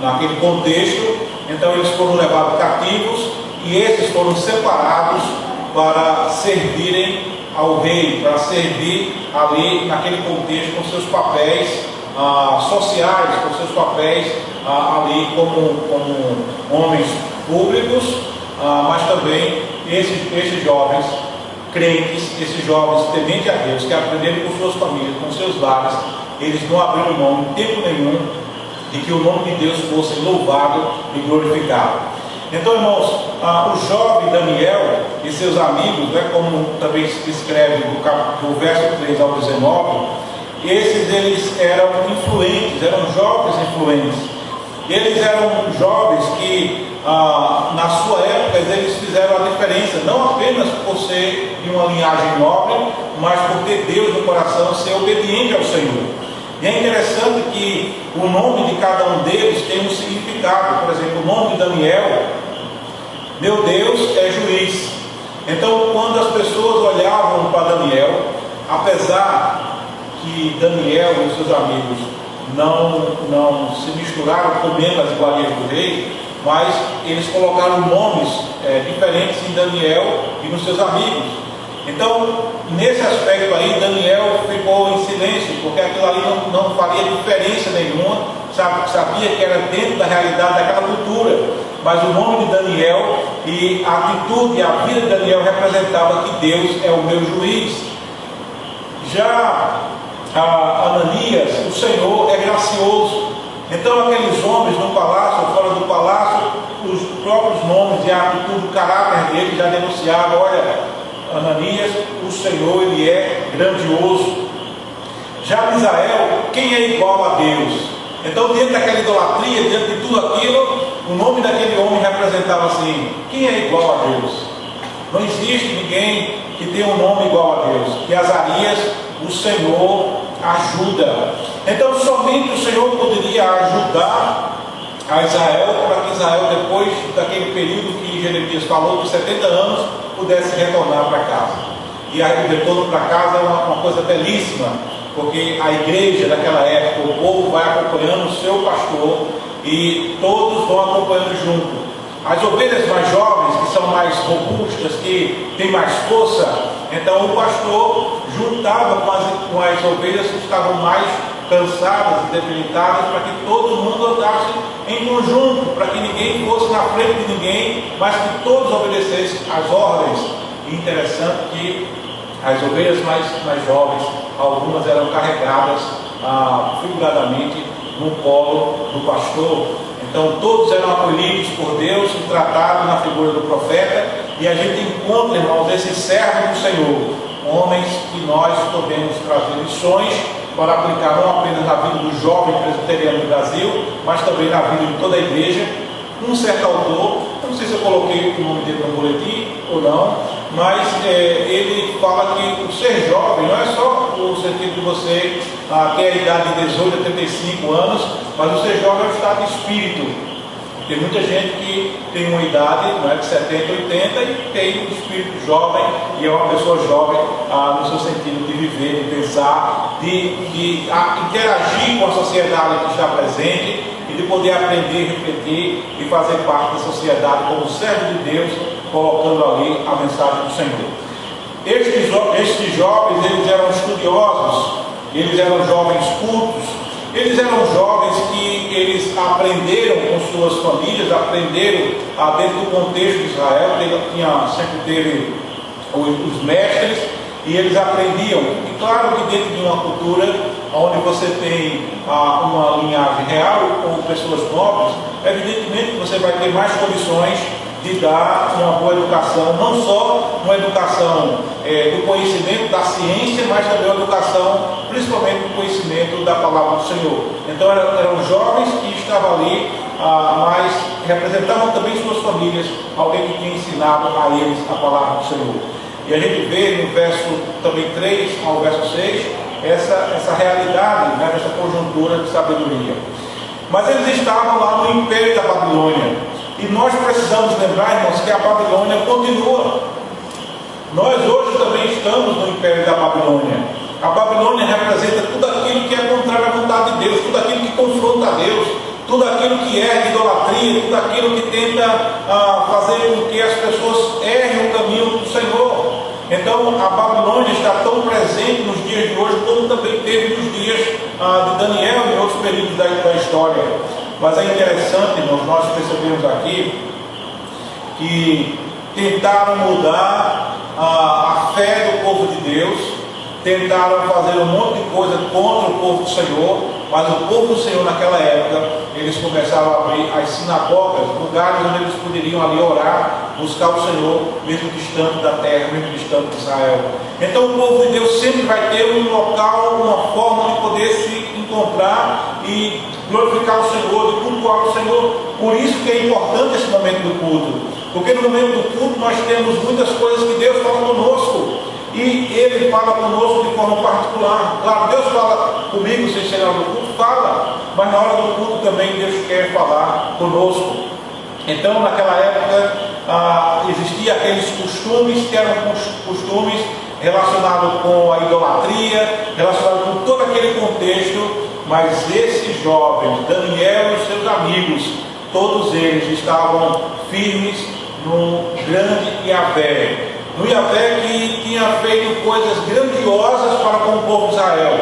naquele contexto, então eles foram levados cativos, e esses foram separados para servirem ao rei, para servir ali naquele contexto com seus papéis sociais, com seus papéis ali como homens públicos, mas também esses jovens crentes, esses jovens tementes a Deus, que aprenderam com suas famílias, com seus lares, eles não abriram mão em tempo nenhum de que o nome de Deus fosse louvado e glorificado. Então, irmãos, o jovem Daniel e seus amigos, como também se descreve do verso 3 ao 19, eles eram influentes, eram jovens influentes. Eles eram jovens que, na sua época, eles fizeram a diferença, não apenas por ser de uma linhagem nobre, mas por ter Deus no coração, ser obediente ao Senhor. E é interessante que o nome de cada um deles tem um significado. Por exemplo, o nome de Daniel, meu Deus é juiz. Então, quando as pessoas olhavam para Daniel, apesar que Daniel e os seus amigos não se misturaram comendo as iguarias do rei, mas eles colocaram nomes diferentes em Daniel e nos seus amigos. Então, nesse aspecto aí, Daniel ficou em silêncio, porque aquilo ali não faria diferença nenhuma, sabia que era dentro da realidade daquela cultura, mas o nome de Daniel e a atitude e a vida de Daniel representava que Deus é o meu juiz. Já Ananias, o Senhor é gracioso. Então aqueles homens no palácio, fora do palácio, os próprios nomes e a atitude, o caráter dele já denunciava: olha, Ananias, o Senhor, ele é grandioso. Já Misael, quem é igual a Deus? Então, diante daquela idolatria, diante de tudo aquilo, o nome daquele homem representava assim: quem é igual a Deus? Não existe ninguém que tenha um nome igual a Deus. E Azarias, o Senhor ajuda. Então, somente o Senhor poderia ajudar a Israel, para que Israel, depois daquele período que Jeremias falou, de 70 anos, pudesse retornar para casa. E aí o retorno para casa é uma coisa belíssima, porque a igreja daquela época, o povo vai acompanhando o seu pastor e todos vão acompanhando junto. As ovelhas mais jovens, que são mais robustas, que têm mais força, então o pastor juntava com as ovelhas que estavam mais cansadas e debilitadas, para que todo mundo andasse em conjunto, para que ninguém fosse na frente de ninguém, mas que todos obedecessem às ordens. E interessante que as ovelhas mais jovens, algumas eram carregadas figuradamente no colo do pastor. Então todos eram acolhidos por Deus e tratados na figura do profeta. E a gente encontra, irmãos, esses servos do Senhor, homens que nós podemos trazer lições para aplicar não apenas na vida do jovem presbiteriano do Brasil, mas também na vida de toda a igreja. Um certo autor, não sei se eu coloquei o nome dele no boletim ou não, mas ele fala que o ser jovem não é só o sentido de você ter a idade de 18 a 35 anos, mas o ser jovem é o estado de espírito. Tem muita gente que tem uma idade, não é, de 70, 80 e tem um espírito jovem e é uma pessoa jovem no seu sentido de viver, de pensar, de interagir com a sociedade que está presente e de poder aprender, refletir e fazer parte da sociedade como servo de Deus, colocando ali a mensagem do Senhor. Estes jovens, eles eram estudiosos, eles eram jovens cultos, eles eram jovens que eles aprenderam com suas famílias, aprenderam dentro do contexto de Israel, sempre teve os mestres, e eles aprendiam. E claro que dentro de uma cultura onde você tem uma linhagem real ou pessoas nobres, evidentemente que você vai ter mais condições de dar uma boa educação, não só uma educação do conhecimento da ciência, mas também uma educação, principalmente do conhecimento da palavra do Senhor. Então eram jovens que estavam ali, mas representavam também suas famílias, alguém que tinha ensinado a eles a palavra do Senhor. E a gente vê no verso também 3 ao verso 6, essa realidade, né, essa conjuntura de sabedoria. Mas eles estavam lá no Império da Babilônia. E nós precisamos lembrar, irmãos, que a Babilônia continua. Nós hoje também estamos no Império da Babilônia. A Babilônia representa tudo aquilo que é contrário à vontade de Deus, tudo aquilo que confronta a Deus, tudo aquilo que é idolatria, tudo aquilo que tenta fazer com que as pessoas errem o caminho do Senhor. Então a Babilônia está tão presente nos dias de hoje, como também teve nos dias de Daniel e outros períodos da história. Mas é interessante, irmãos, nós percebemos aqui que tentaram mudar a fé do povo de Deus, tentaram fazer um monte de coisa contra o povo do Senhor, mas o povo do Senhor naquela época, eles começaram a abrir as sinagogas, lugares onde eles poderiam ali orar, buscar o Senhor, mesmo distante da terra, mesmo distante de Israel. Então o povo de Deus sempre vai ter um local, uma forma de poder se encontrar e glorificar o Senhor, de cultuar o Senhor. Por isso que é importante esse momento do culto, porque no momento do culto nós temos muitas coisas que Deus fala conosco, e Ele fala conosco de forma particular. Claro, Deus fala comigo sem chegar no culto, fala, mas na hora do culto também Deus quer falar conosco. Então naquela época existiam aqueles costumes que eram costumes relacionado com a idolatria, relacionado com todo aquele contexto, mas esses jovens, Daniel e os seus amigos, todos eles estavam firmes no grande Yahvé, no Yahvé que tinha feito coisas grandiosas para com o povo de Israel,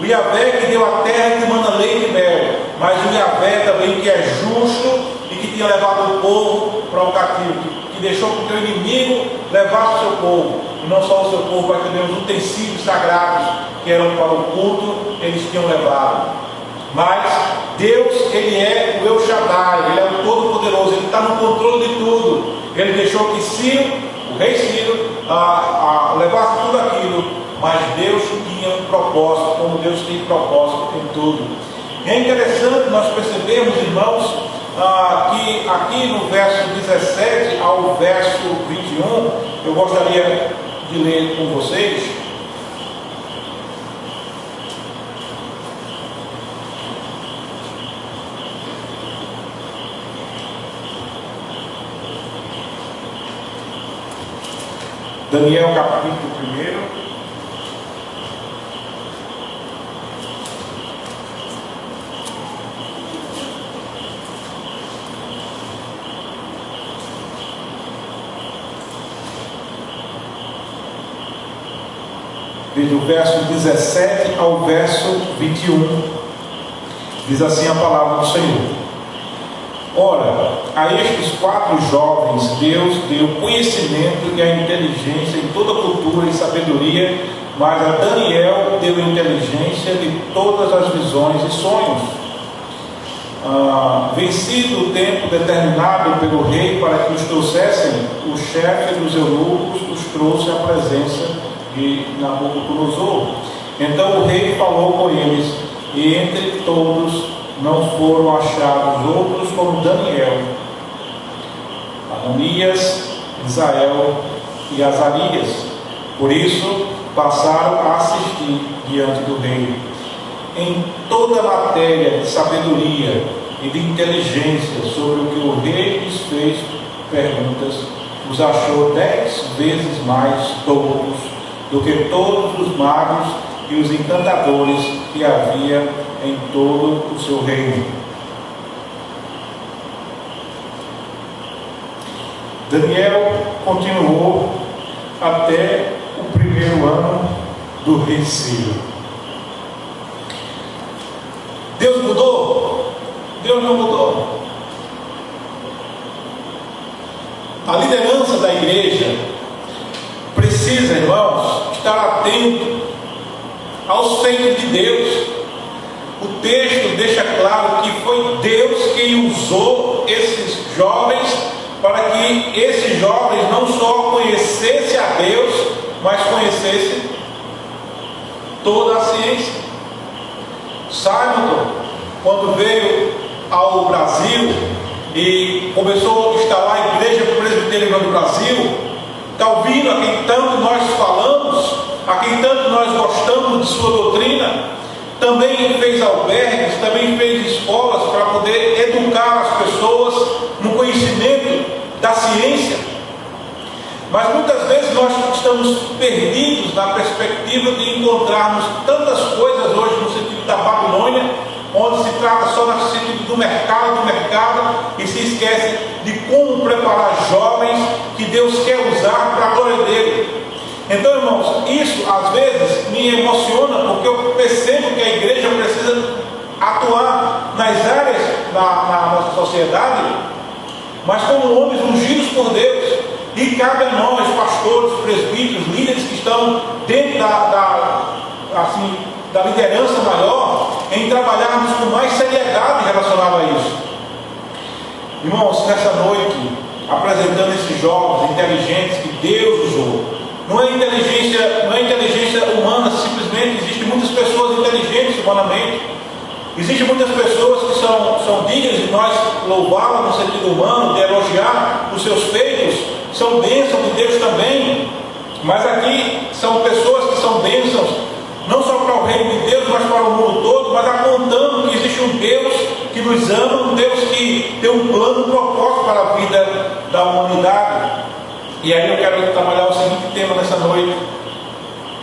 o Yahvé que deu a terra que manda leite e mel, mas o Yahvé também que é justo e que tinha levado o povo para o cativo, que deixou que o teu inimigo levasse o seu povo, e não só o seu povo, mas também os utensílios sagrados que eram para o culto, eles tinham levado. Mas Deus, Ele é o El Shaddai, Ele é o Todo-Poderoso, Ele está no controle de tudo. Ele deixou que Ciro, o rei Ciro, levasse tudo aquilo, mas Deus tinha um propósito, como Deus tem propósito em tudo. E é interessante nós percebermos, irmãos, que aqui no verso 17 ao verso 21, eu gostaria de ler com vocês. Daniel capítulo 1. Do verso 17 ao verso 21, diz assim a palavra do Senhor: Ora, a estes 4 jovens Deus deu conhecimento e a inteligência em toda cultura e sabedoria, mas a Daniel deu inteligência de todas as visões e sonhos. Vencido o tempo determinado pelo rei para que os trouxessem, o chefe dos eunucos os trouxe à presença de Nabucodonosor. Então o rei falou com eles, e entre todos não foram achados outros como Daniel, Ananias, Misael e Azarias. Por isso passaram a assistir diante do rei. Em toda a matéria de sabedoria e de inteligência sobre o que o rei lhes fez perguntas, os achou 10 vezes mais tolos do que todos os magos e os encantadores que havia em todo o seu reino. Daniel continuou até o primeiro ano do rei Ciro. Deus mudou? Deus não mudou. A liderança da igreja precisa, irmãos, estar atento aos feitos de Deus. O texto deixa claro que foi Deus quem usou esses jovens para que esses jovens não só conhecessem a Deus, mas conhecessem toda a ciência. Simon, quando veio ao Brasil e começou a instalar a igreja presbiteriana do Brasil, Calvino, a quem tanto nós falamos, a quem tanto nós gostamos de sua doutrina, também fez albergues, também fez escolas para poder educar as pessoas no conhecimento da ciência. Mas muitas vezes nós estamos perdidos na perspectiva de encontrarmos tantas coisas hoje no sentido da Babilônia, onde se trata só no sentido do mercado, e se esquece de como preparar jovens que Deus quer usar para a glória dele. Então, irmãos, isso às vezes me emociona, porque eu percebo que a igreja precisa atuar nas áreas da nossa sociedade, mas como homens ungidos por Deus, e cabe a nós, pastores, presbíteros, líderes que estão dentro da liderança maior, em trabalharmos com mais seriedade relacionada a isso. Irmãos, nessa noite, apresentando esses jovens inteligentes que Deus usou, não é inteligência humana, simplesmente existem muitas pessoas inteligentes humanamente, existem muitas pessoas que são dignas de nós louvá-la no sentido humano, de elogiar os seus feitos, são bênçãos de Deus também, mas aqui são pessoas que são bênçãos não só para o reino de Deus, mas para o mundo todo, mas apontando que existe um Deus que nos ama, um Deus que tem um plano, um propósito para a vida da humanidade. E aí eu quero trabalhar o seguinte tema nessa noite: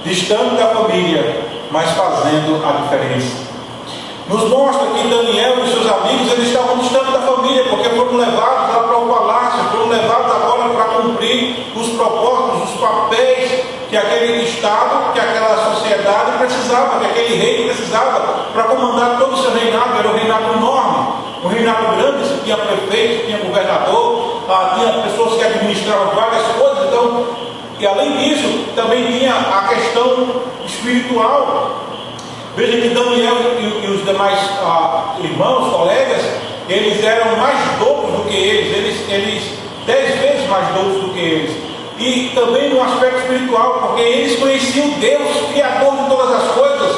distante da família, mas fazendo a diferença. Nos mostra que Daniel e seus amigos, eles estavam distantes da família, porque foram levados lá para o palácio, foram levados agora para cumprir os propósitos, os papéis que aquele Estado, que aquela sociedade precisava, que aquele rei precisava para comandar todo o seu reinado. Era um reinado enorme, um reinado grande, tinha prefeito, tinha governador, tinha pessoas que administravam várias coisas. Então, e além disso, também tinha a questão espiritual. Veja que Daniel e os demais irmãos, colegas, eles eram mais doutos do que eles 10 vezes mais doutos do que eles. E também no aspecto espiritual, porque eles conheciam Deus, Criador de todas as coisas,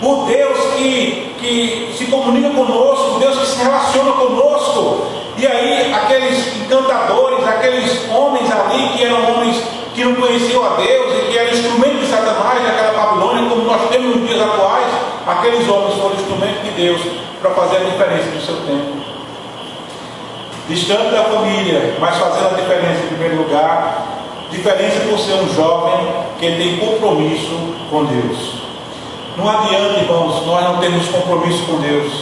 o Deus que se comunica conosco, o Deus que se relaciona conosco. E aí aqueles encantadores, aqueles homens ali que eram homens que não conheciam a Deus e que eram instrumentos de Satanás naquela Babilônia, como nós temos nos dias atuais, aqueles homens foram instrumentos de Deus para fazer a diferença no seu tempo. Distante da família, mas fazendo a diferença em primeiro lugar, diferença por ser um jovem que tem compromisso com Deus. Não adianta, irmãos, nós não temos compromisso com Deus.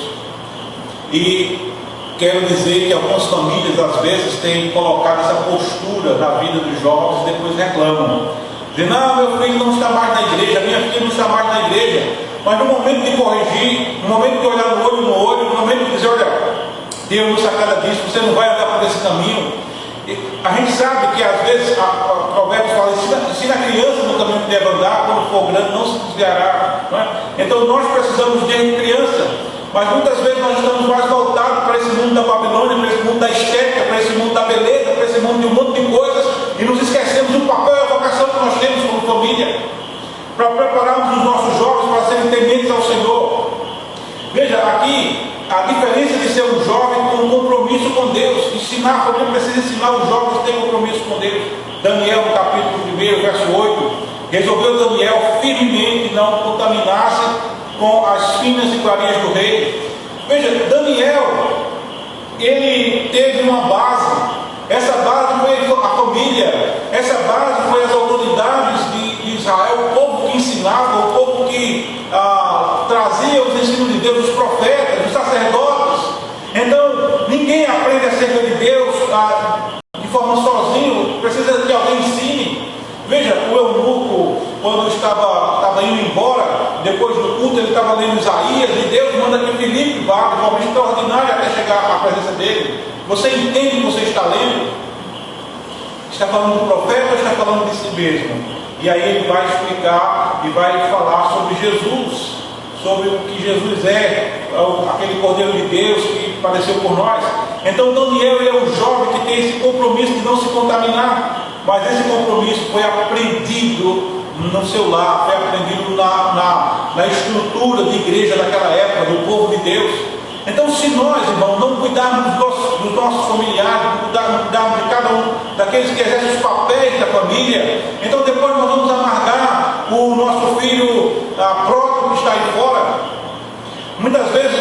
E quero dizer que algumas famílias às vezes têm colocado essa postura na vida dos jovens e depois reclamam. Dizendo, meu filho não está mais na igreja, minha filha não está mais na igreja. Mas no momento de corrigir, no momento de olhar no olho, no momento de dizer, olha, Deus nos sacada disso, você não vai andar por esse caminho. A gente sabe que às vezes a Provérbios fala, ensina a criança no caminho que deve andar, quando for grande não se desviará. Não é? Então nós precisamos de criança. Mas muitas vezes nós estamos mais voltados para esse mundo da Babilônia, para esse mundo da estética, para esse mundo da beleza, para esse mundo de um monte de coisas, e nos esquecemos do papel e a vocação que nós temos como família, para prepararmos os nossos jovens para serem tementes ao Senhor. Veja, aqui, a diferença de ser um jovem com um compromisso com Deus. Ensinar, a família precisa ensinar os jovens a ter compromisso com Deus. Daniel, no capítulo 1, verso 8, resolveu Daniel firmemente não contaminar-se com as finas iguarias do rei. Veja, Daniel, ele teve uma base. Essa base foi a família, essa base foi as autoridades de Israel, o povo que ensinava, o povo que trazia os ensinos de Deus, os profetas, os sacerdotes. Então, ninguém aprende acerca de Deus de forma sozinho, precisa que alguém ensine. Veja, o eunuco, quando estava indo embora, depois do culto, ele estava lendo Isaías, e Deus manda que Filipe vá de forma extraordinária até chegar à presença dele. Você entende o que você está lendo? Está falando do profeta ou está falando de si mesmo? E aí ele vai explicar e vai falar sobre Jesus, sobre o que Jesus é, aquele Cordeiro de Deus que padeceu por nós. Então Daniel é um jovem que tem esse compromisso de não se contaminar, mas esse compromisso foi aprendido no seu lar, foi aprendido na estrutura de igreja daquela época, do povo de Deus. Então, se nós, irmãos, não cuidarmos dos nossos familiares, não cuidarmos de cada um daqueles que exercem os papéis da família, então depois nós vamos amargar o nosso filho pródigo que está aí fora. Muitas vezes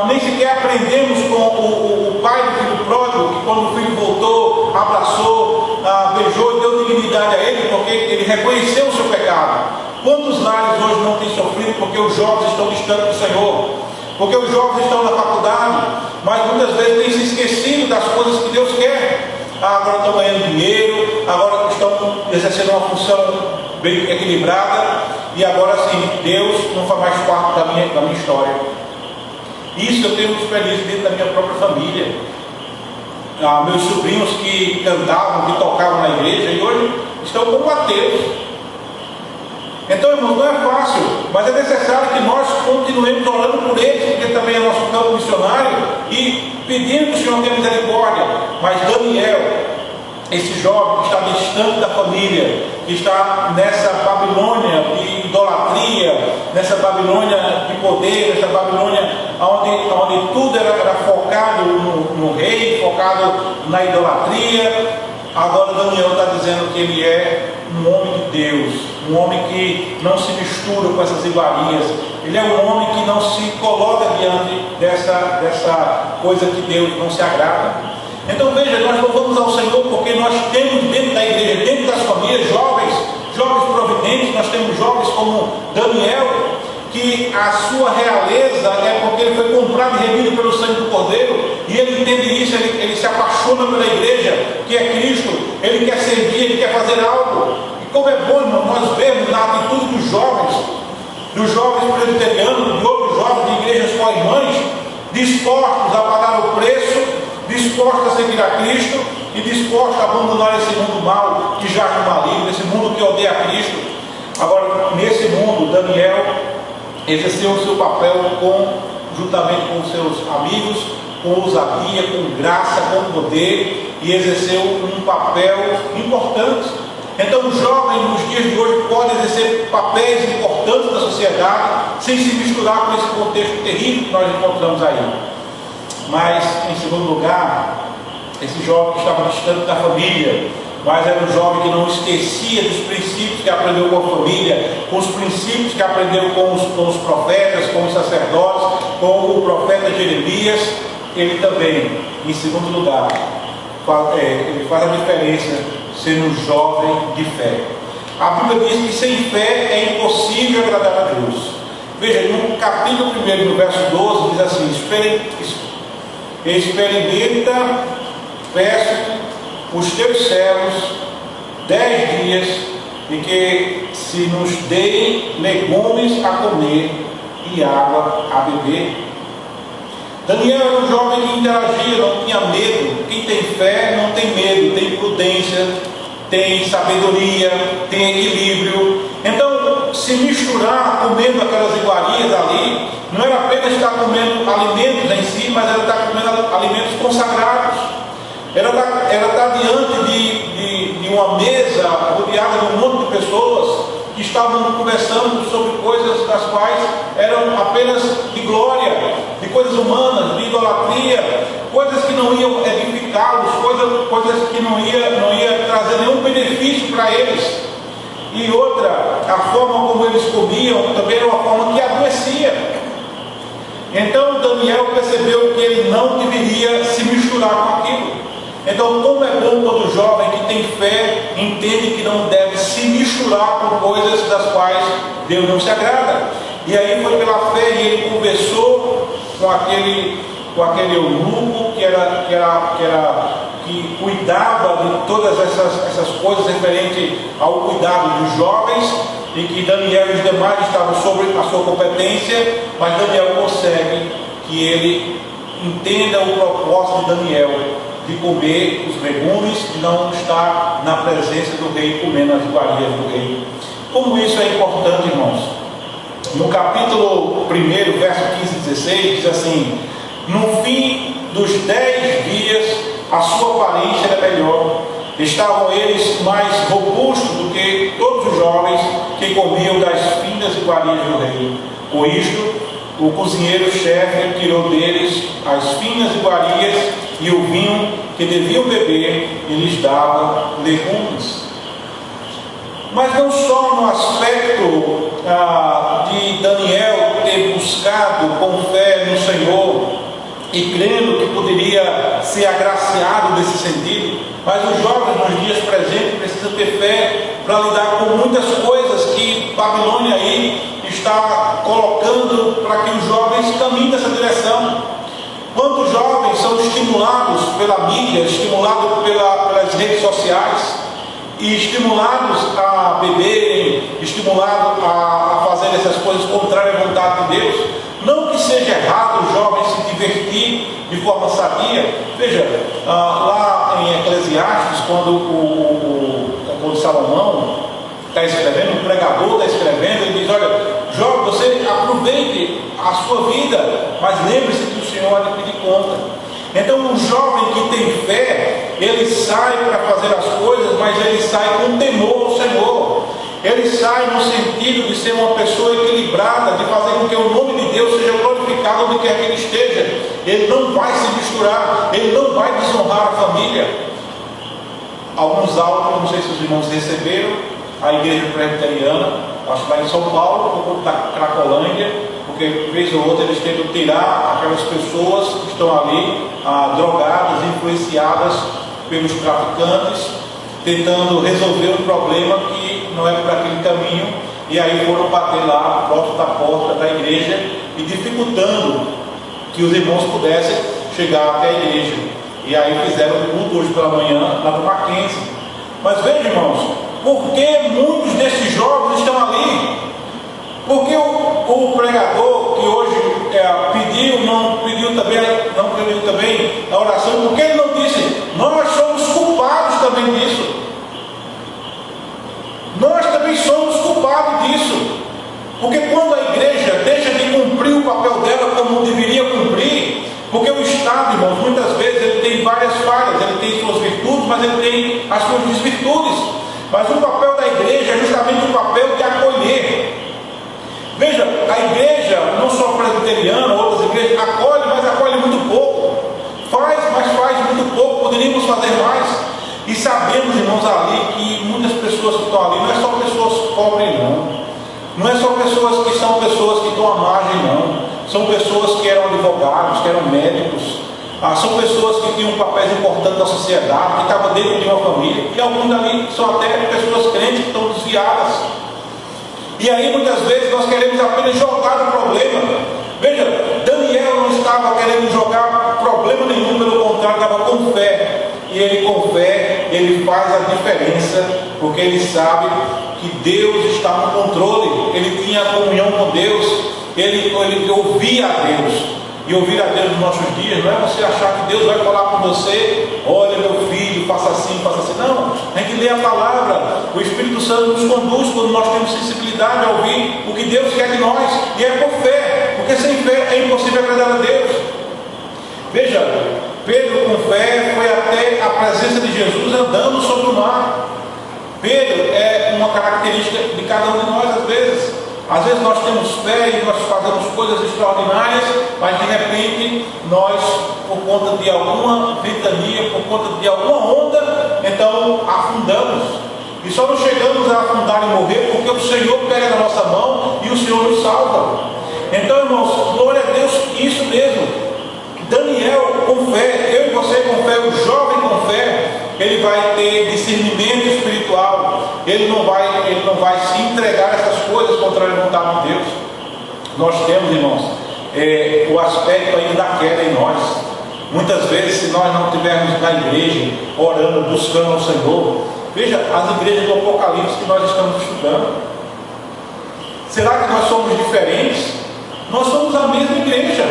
nem sequer aprendemos com o pai do filho pródigo, que quando o filho voltou, abraçou, beijou e deu dignidade a ele, porque ele reconheceu o seu pecado. Quantos lares hoje não têm sofrido porque os jovens estão distantes do Senhor? Porque os jovens estão na faculdade, mas muitas vezes têm se esquecido das coisas que Deus quer. Agora estão ganhando dinheiro, agora estão exercendo uma função bem equilibrada, e agora sim, Deus não faz mais parte da minha história. Isso eu tenho experiência dentro da minha própria família. Meus sobrinhos que cantavam, que tocavam na igreja, e hoje estão como ateus. Então, irmãos, não é fácil, mas é necessário que nós continuemos orando por eles, porque também é nosso campo missionário, e pedindo que o Senhor tenha misericórdia. Mas Daniel, esse jovem que está distante da família, que está nessa Babilônia de idolatria, nessa Babilônia de poder, nessa Babilônia onde tudo era focado no rei, focado na idolatria, agora Daniel está dizendo que ele é um homem de Deus, um homem que não se mistura com essas iguarias. Ele é um homem que não se coloca diante dessa coisa que Deus não se agrada. Então veja, nós louvamos ao Senhor porque nós temos dentro da igreja, dentro das famílias, jovens jovens providentes, nós temos jovens como Daniel, que a sua realeza é porque ele foi comprado e remido pelo sangue do Cordeiro, e ele entende isso, ele se apaixona pela igreja, que é Cristo, ele quer servir, ele quer fazer algo. E como é bom, irmão, nós vemos na atitude dos jovens presbiterianos, de outros jovens de igrejas co-irmãs, dispostos a pagar o preço, dispostos a seguir a Cristo e dispostos a abandonar esse mundo mau que jaz no maligno, esse mundo que odeia a Cristo. Agora, nesse mundo, Daniel exerceu o seu papel juntamente com os seus amigos, com ousadia, com graça, com poder, e exerceu um papel importante. Então os jovens nos dias de hoje podem exercer papéis importantes na sociedade sem se misturar com esse contexto terrível que nós encontramos aí. Mas, em segundo lugar, esse jovem estava distante da família, mas era um jovem que não esquecia dos princípios que aprendeu com a família, com os princípios que aprendeu com os profetas, com os sacerdotes, com o profeta Jeremias. Ele também, em segundo lugar, ele faz a diferença sendo um jovem de fé. A Bíblia diz que sem fé é impossível agradar a Deus. Veja, no capítulo 1, no verso 12, diz assim: experimenta, peço os teus servos 10 dias, e que se nos deem legumes a comer e água a beber. Daniel era um jovem que interagia, não tinha medo. Quem tem fé não tem medo, tem prudência, tem sabedoria, tem equilíbrio. Então, se misturar comendo aquelas iguarias ali, não era apenas estar comendo alimentos em si, mas era estar comendo alimentos consagrados. Era estar diante de uma mesa rodeada de um monte de pessoas que estavam conversando sobre coisas das quais eram apenas de glória, de coisas humanas, de idolatria, coisas que não iam edificá-los, coisas que não ia trazer nenhum benefício para eles. E outra, a forma como eles comiam também era uma forma que adoecia. Então Daniel percebeu que ele não deveria se misturar com aquilo. Então, como é bom quando o jovem que tem fé entende que não deve se misturar com coisas das quais Deus não se agrada. E aí foi pela fé e ele conversou com aquele eunuco que cuidava de todas essas coisas referentes ao cuidado dos jovens, e que Daniel e os demais estavam sobre a sua competência, mas Daniel consegue que ele entenda o propósito de Daniel de comer os legumes e não estar na presença do rei comendo as iguarias do rei. Como isso é importante, irmãos? No capítulo 1, verso 15 e 16, diz assim: no fim dos 10 dias a sua aparência era melhor, estavam eles mais robustos do que todos os jovens que comiam das finas iguarias do rei. Com isto, o cozinheiro-chefe tirou deles as finas iguarias e o vinho que deviam beber, e lhes dava legumes. Mas não só no aspecto de Daniel ter buscado com fé no Senhor e crendo que poderia ser agraciado nesse sentido, mas os jovens nos dias presentes precisam ter fé para lidar com muitas coisas que Babilônia aí está colocando para que os jovens caminhem nessa direção. Quantos jovens são estimulados pela mídia, estimulados pelas redes sociais, e estimulados a beberem, estimulados a fazer essas coisas contrárias à vontade de Deus? Não que seja errado os jovens se divertir de forma sadia. Veja, lá em Eclesiastes, quando Salomão está escrevendo, o pregador está escrevendo, ele diz: olha, jovem, você aproveite a sua vida, mas lembre-se que o Senhor há de pedir conta. Então um jovem que tem fé, ele sai para fazer as coisas, mas ele sai com temor ao Senhor. Ele sai no sentido de ser uma pessoa equilibrada, de fazer com que o nome de Deus seja glorificado onde quer que ele esteja. Ele não vai se misturar, ele não vai desonrar a família. Alguns áudios, não sei se os irmãos receberam, a igreja presbiteriana, acho que lá em São Paulo, ou da Cracolândia, porque vez ou outra eles tentam tirar aquelas pessoas que estão ali drogadas, influenciadas pelos traficantes, tentando resolver um problema que não é por aquele caminho, e aí foram bater lá, próximo da porta da igreja, e dificultando que os irmãos pudessem chegar até a igreja. E aí fizeram o culto hoje pela manhã lá no Mackenzie. Mas veja, irmãos, por que muitos desses jovens estão ali? Porque o pregador que hoje não pediu também a oração, porque ele não disse, nós somos culpados também disso. Nós também somos culpados disso. Porque quando a igreja deixa de cumprir o papel dela como deveria cumprir, porque o Estado, irmãos, muitas vezes ele tem várias falhas, ele tem suas virtudes, mas ele tem as suas desvirtudes. Mas o papel da igreja é justamente o papel de acolher. Veja, a igreja, não só presbiteriana, outras igrejas, acolhe, mas acolhe muito pouco. Faz, mas faz muito pouco, poderíamos fazer mais. E sabemos, irmãos, ali que muitas pessoas que estão ali, não é só pessoas pobres, não. Não é só pessoas que são pessoas que estão à margem, não. São pessoas que eram advogados, que eram médicos. São pessoas que tinham um papel importante na sociedade, que estavam dentro de uma família. E alguns ali são até pessoas crentes que estão desviadas. E aí muitas vezes nós queremos apenas jogar o problema. Veja, Daniel não estava querendo jogar problema nenhum, pelo contrário, estava com fé. E ele com fé, ele faz a diferença, porque ele sabe que Deus está no controle. Ele tinha comunhão com Deus, ele ouvia a Deus. E ouvir a Deus nos nossos dias não é você achar que Deus vai falar com você, olha meu filho, faça assim, faça assim. Não, tem que ler a palavra. O Espírito Santo nos conduz quando nós temos sensibilidade a ouvir o que Deus quer de nós. E é por fé, porque sem fé é impossível agradar a Deus. Veja, Pedro com fé foi até a presença de Jesus andando sobre o mar. Pedro é uma característica de cada um de nós às vezes. Às vezes nós temos fé e nós fazemos coisas extraordinárias, mas de repente nós, por conta de alguma ventania, por conta de alguma onda, então afundamos. E só não chegamos a afundar e morrer porque o Senhor pega na nossa mão e o Senhor nos salva. Então, irmãos, glória a Deus, isso mesmo. Daniel com fé, eu e você com fé, o jovem com fé, ele vai ter discernimento espiritual. Ele não vai se entregar a essas coisas contra a vontade de Deus. Nós temos, irmãos, o aspecto ainda da queda em nós. Muitas vezes, se nós não estivermos na igreja, orando, buscando o Senhor, veja as igrejas do Apocalipse que nós estamos estudando. Será que nós somos diferentes? Nós somos a mesma igreja.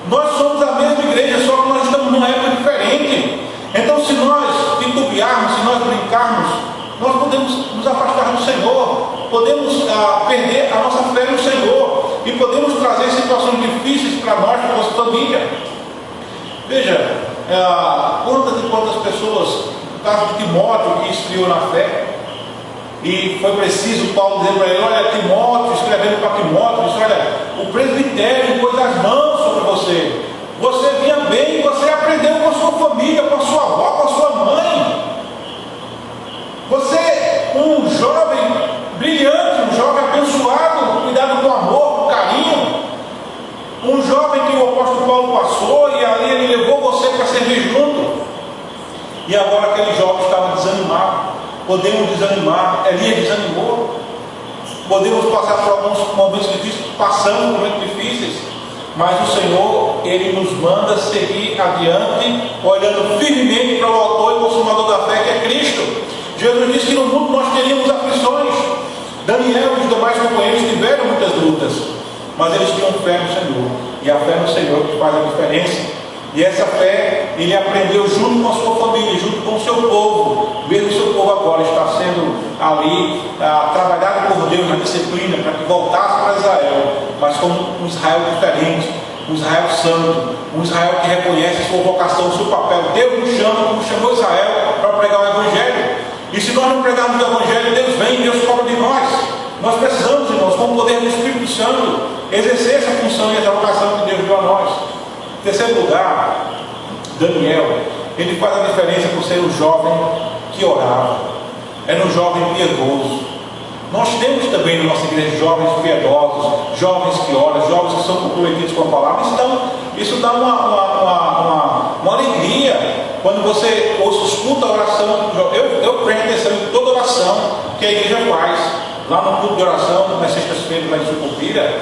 Nós somos a mesma igreja, só que nós estamos numa época diferente. Então, se nós titubearmos, se nós brincarmos, nós podemos nos afastar do Senhor, podemos perder a nossa fé no Senhor e podemos trazer situações difíceis para nós, para a nossa família. Veja, quantas pessoas, no caso de Timóteo, que esfriou na fé, e foi preciso Paulo dizer para ele, olha, Timóteo, escrevendo para Timóteo, disse, olha, o presbitério pôs as mãos sobre você. Você vinha bem, você aprendeu com a sua família, com a sua avó, com a sua mãe. Você, um jovem brilhante, um jovem abençoado, cuidado com amor, com carinho. Um jovem que o apóstolo Paulo passou e ali ele levou você para servir junto. E agora aquele jovem estava desanimado. Podemos desanimar, Elias desanimou. Podemos passar por alguns momentos difíceis, passamos por momentos difíceis, mas o Senhor, Ele nos manda seguir adiante, olhando firmemente para o autor e consumador da fé, que é Cristo. Jesus disse que no mundo nós teríamos aflições. Daniel e os demais companheiros tiveram muitas lutas, mas eles tinham fé no Senhor, e a fé no Senhor que faz a diferença. E essa fé, ele aprendeu junto com a sua família, junto com o seu povo. Mesmo o seu povo agora está sendo ali trabalhado por Deus na disciplina para que voltasse para Israel, mas como um Israel diferente, um Israel santo, um Israel que reconhece sua vocação, seu papel. Deus nos chama, como chamou Israel, para pregar o Evangelho. E se nós não pregarmos o Evangelho, Deus vem, Deus cobra de nós. Nós precisamos, irmãos, com o poder do Espírito Santo, exercer essa função e essa vocação que Deus deu a nós. Em terceiro lugar, Daniel, ele faz a diferença por ser um jovem que orava, era um jovem piedoso. Nós temos também na nossa igreja jovens piedosos, jovens que oram, jovens que são comprometidos com a palavra. Isso dá uma alegria quando você escuta a oração. Eu presto atenção em toda oração, que a igreja faz. Lá no culto de oração, nas sextas-feiras, lá em Sucupira,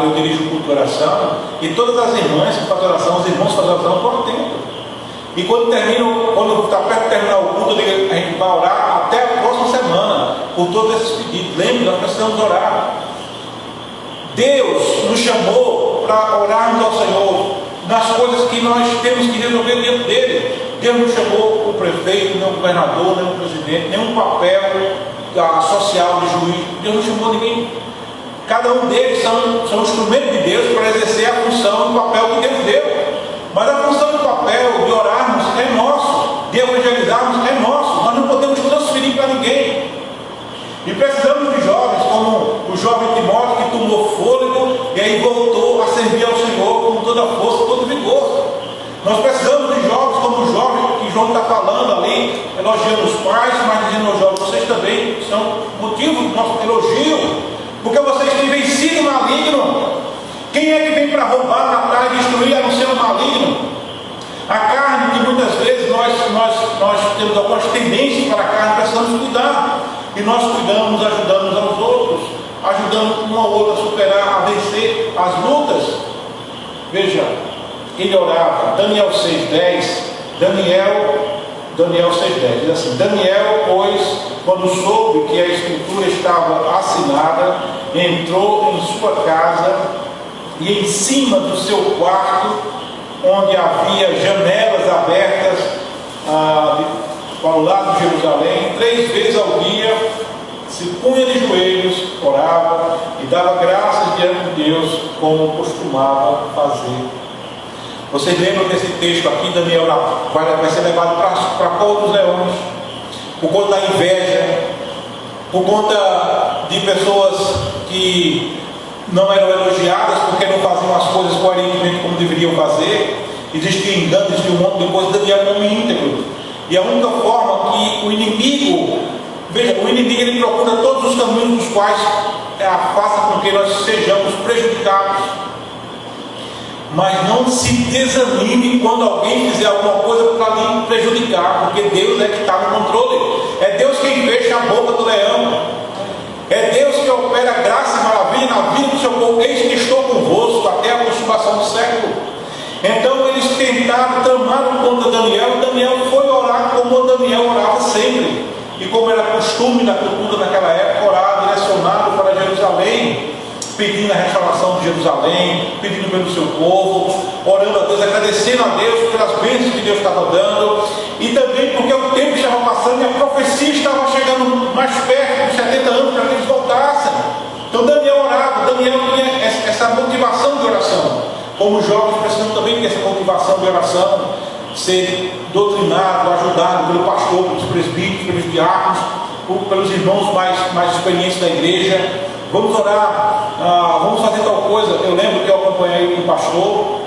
eu dirijo o culto de oração, e todas as irmãs que fazem oração, os irmãos que fazem oração, estão atentos. E quando está perto de terminar o culto, a gente vai orar até a próxima semana, por todos esses pedidos. Lembre, nós precisamos orar. Deus nos chamou para orarmos ao Senhor nas coisas que nós temos que resolver dentro dele. Deus não chamou o prefeito, nem o governador, nem o presidente, nenhum papel social de juiz. Deus não chamou ninguém. Cada um deles são instrumentos de Deus para exercer a função e o papel que Deus deu. Mas a função e o papel de orarmos é nosso, de evangelizarmos é nosso. Nós não podemos transferir para ninguém. E precisamos de jovens, como o jovem Timóteo, que tomou fôlego e aí voltou a servir ao Senhor com toda a força, todo vigor. Nós precisamos de jovens, como o jovem que João está falando ali, elogiando os pais, mas dizendo aos jovens: vocês também são motivo do nosso elogio, porque vocês têm vencido o maligno. Quem é que vem para roubar, matar e destruir, a não ser o maligno? A carne, que muitas vezes nós temos algumas tendências para a carne, precisamos cuidar. E nós cuidamos, ajudamos aos outros, ajudando um ao outro a superar, a vencer as lutas. Veja, ele orava, Daniel 6,10, Daniel 6,10, diz assim: Daniel, pois, quando soube que a escritura estava assinada, entrou em sua casa e em cima do seu quarto, onde havia janelas abertas para o lado de Jerusalém, 3 vezes ao dia, se punha de joelhos, orava e dava graças diante de Deus, como costumava fazer. Vocês lembram desse texto aqui? Daniel vai ser levado para a cova dos leões, por conta da inveja, por conta de pessoas que não eram elogiadas porque não faziam as coisas coerentemente como deveriam fazer. Existia engano, existia um monte de coisa. Daniel era um homem íntegro. E a única forma que o inimigo, veja, o inimigo ele procura todos os caminhos dos quais faça com que nós sejamos prejudicados. Mas não se desanime quando alguém fizer alguma coisa para lhe prejudicar, porque Deus é que está no controle. É Deus quem fecha a boca do leão. É Deus que opera graça e maravilha na vida do seu povo. Eis que estou convosco até a consumação do século. Então eles tentaram, tramaram contra Daniel, e Daniel foi orar como Daniel orava sempre. E como era costume da cultura naquela época, orar direcionado para Jerusalém, pedindo a restauração de Jerusalém, pedindo pelo seu povo, orando a Deus, agradecendo a Deus pelas bênçãos que Deus estava dando, e também porque o tempo estava passando e a profecia estava chegando mais perto dos 70 anos para que eles voltassem. Então Daniel orava, Daniel tinha essa motivação de oração. Como jovens precisamos também ter essa motivação de oração, ser doutrinado, ajudado pelo pastor, pelos presbíteros, pelos diáconos, pelos irmãos mais experientes da igreja. Vamos orar, vamos fazer tal coisa. Eu lembro que eu acompanhei um pastor,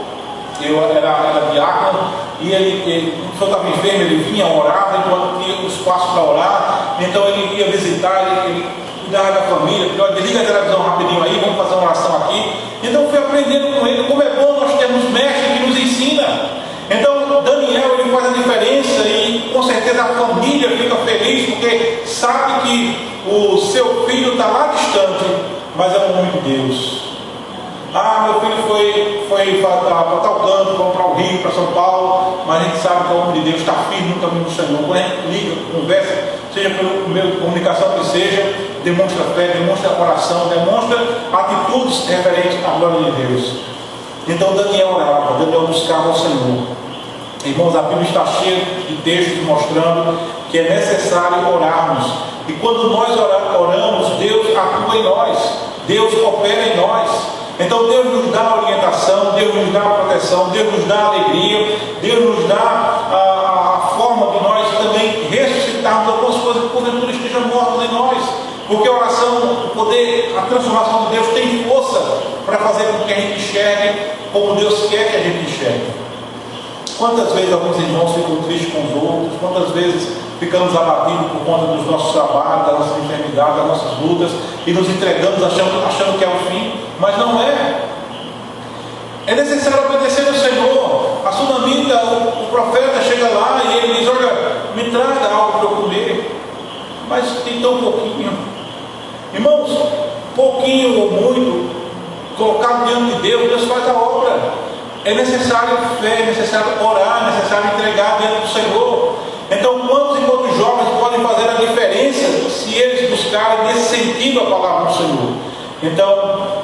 eu era diácono, e ele o senhor estava enfermo, ele vinha, orava, enquanto tinha um espaço para orar, então ele ia visitar, ele cuidava da família, desliga a televisão rapidinho aí, vamos fazer uma oração aqui. Então eu fui aprendendo com ele como é bom nós termos mestre que nos ensina. Então Daniel ele faz a diferença, e com certeza a família fica feliz porque sabe que o seu filho está lá distante, mas é um homem de Deus. Meu filho foi para tal canto, vamos para o Rio, para São Paulo, mas a gente sabe que é um homem de Deus, está firme no caminho do Senhor. Quando a gente liga, conversa, seja pelo meio de comunicação que seja, demonstra fé, demonstra oração, demonstra atitudes referentes à glória de Deus. Então Daniel orava, Daniel buscava o Senhor. Irmãos, a Bíblia está cheia de textos mostrando que é necessário orarmos. E quando nós oramos, Deus atua em nós, Deus opera em nós. Então Deus nos dá orientação, Deus nos dá proteção, Deus nos dá alegria, Deus nos dá a forma de nós também ressuscitarmos algumas coisas que porventura estejam mortas em nós. Porque a oração, o poder, a transformação de Deus tem força para fazer com que a gente enxergue como Deus quer que a gente enxergue. Quantas vezes alguns irmãos ficam tristes com os outros, quantas vezes ficamos abatidos por conta dos nossos trabalhos, das nossas enfermidades, das nossas lutas, e nos entregamos achando que é o fim, mas não é. É necessário obedecer ao Senhor. A sunamita, o profeta chega lá e ele diz: olha, me traga algo para eu comer. mas tem tão pouquinho. Irmãos, pouquinho ou muito, colocado diante de Deus, Deus faz a obra. É necessário fé, é necessário orar, é necessário entregar diante do Senhor. Então, quantos e quantos jovens podem fazer a diferença se eles buscarem nesse sentido a palavra do Senhor? Então,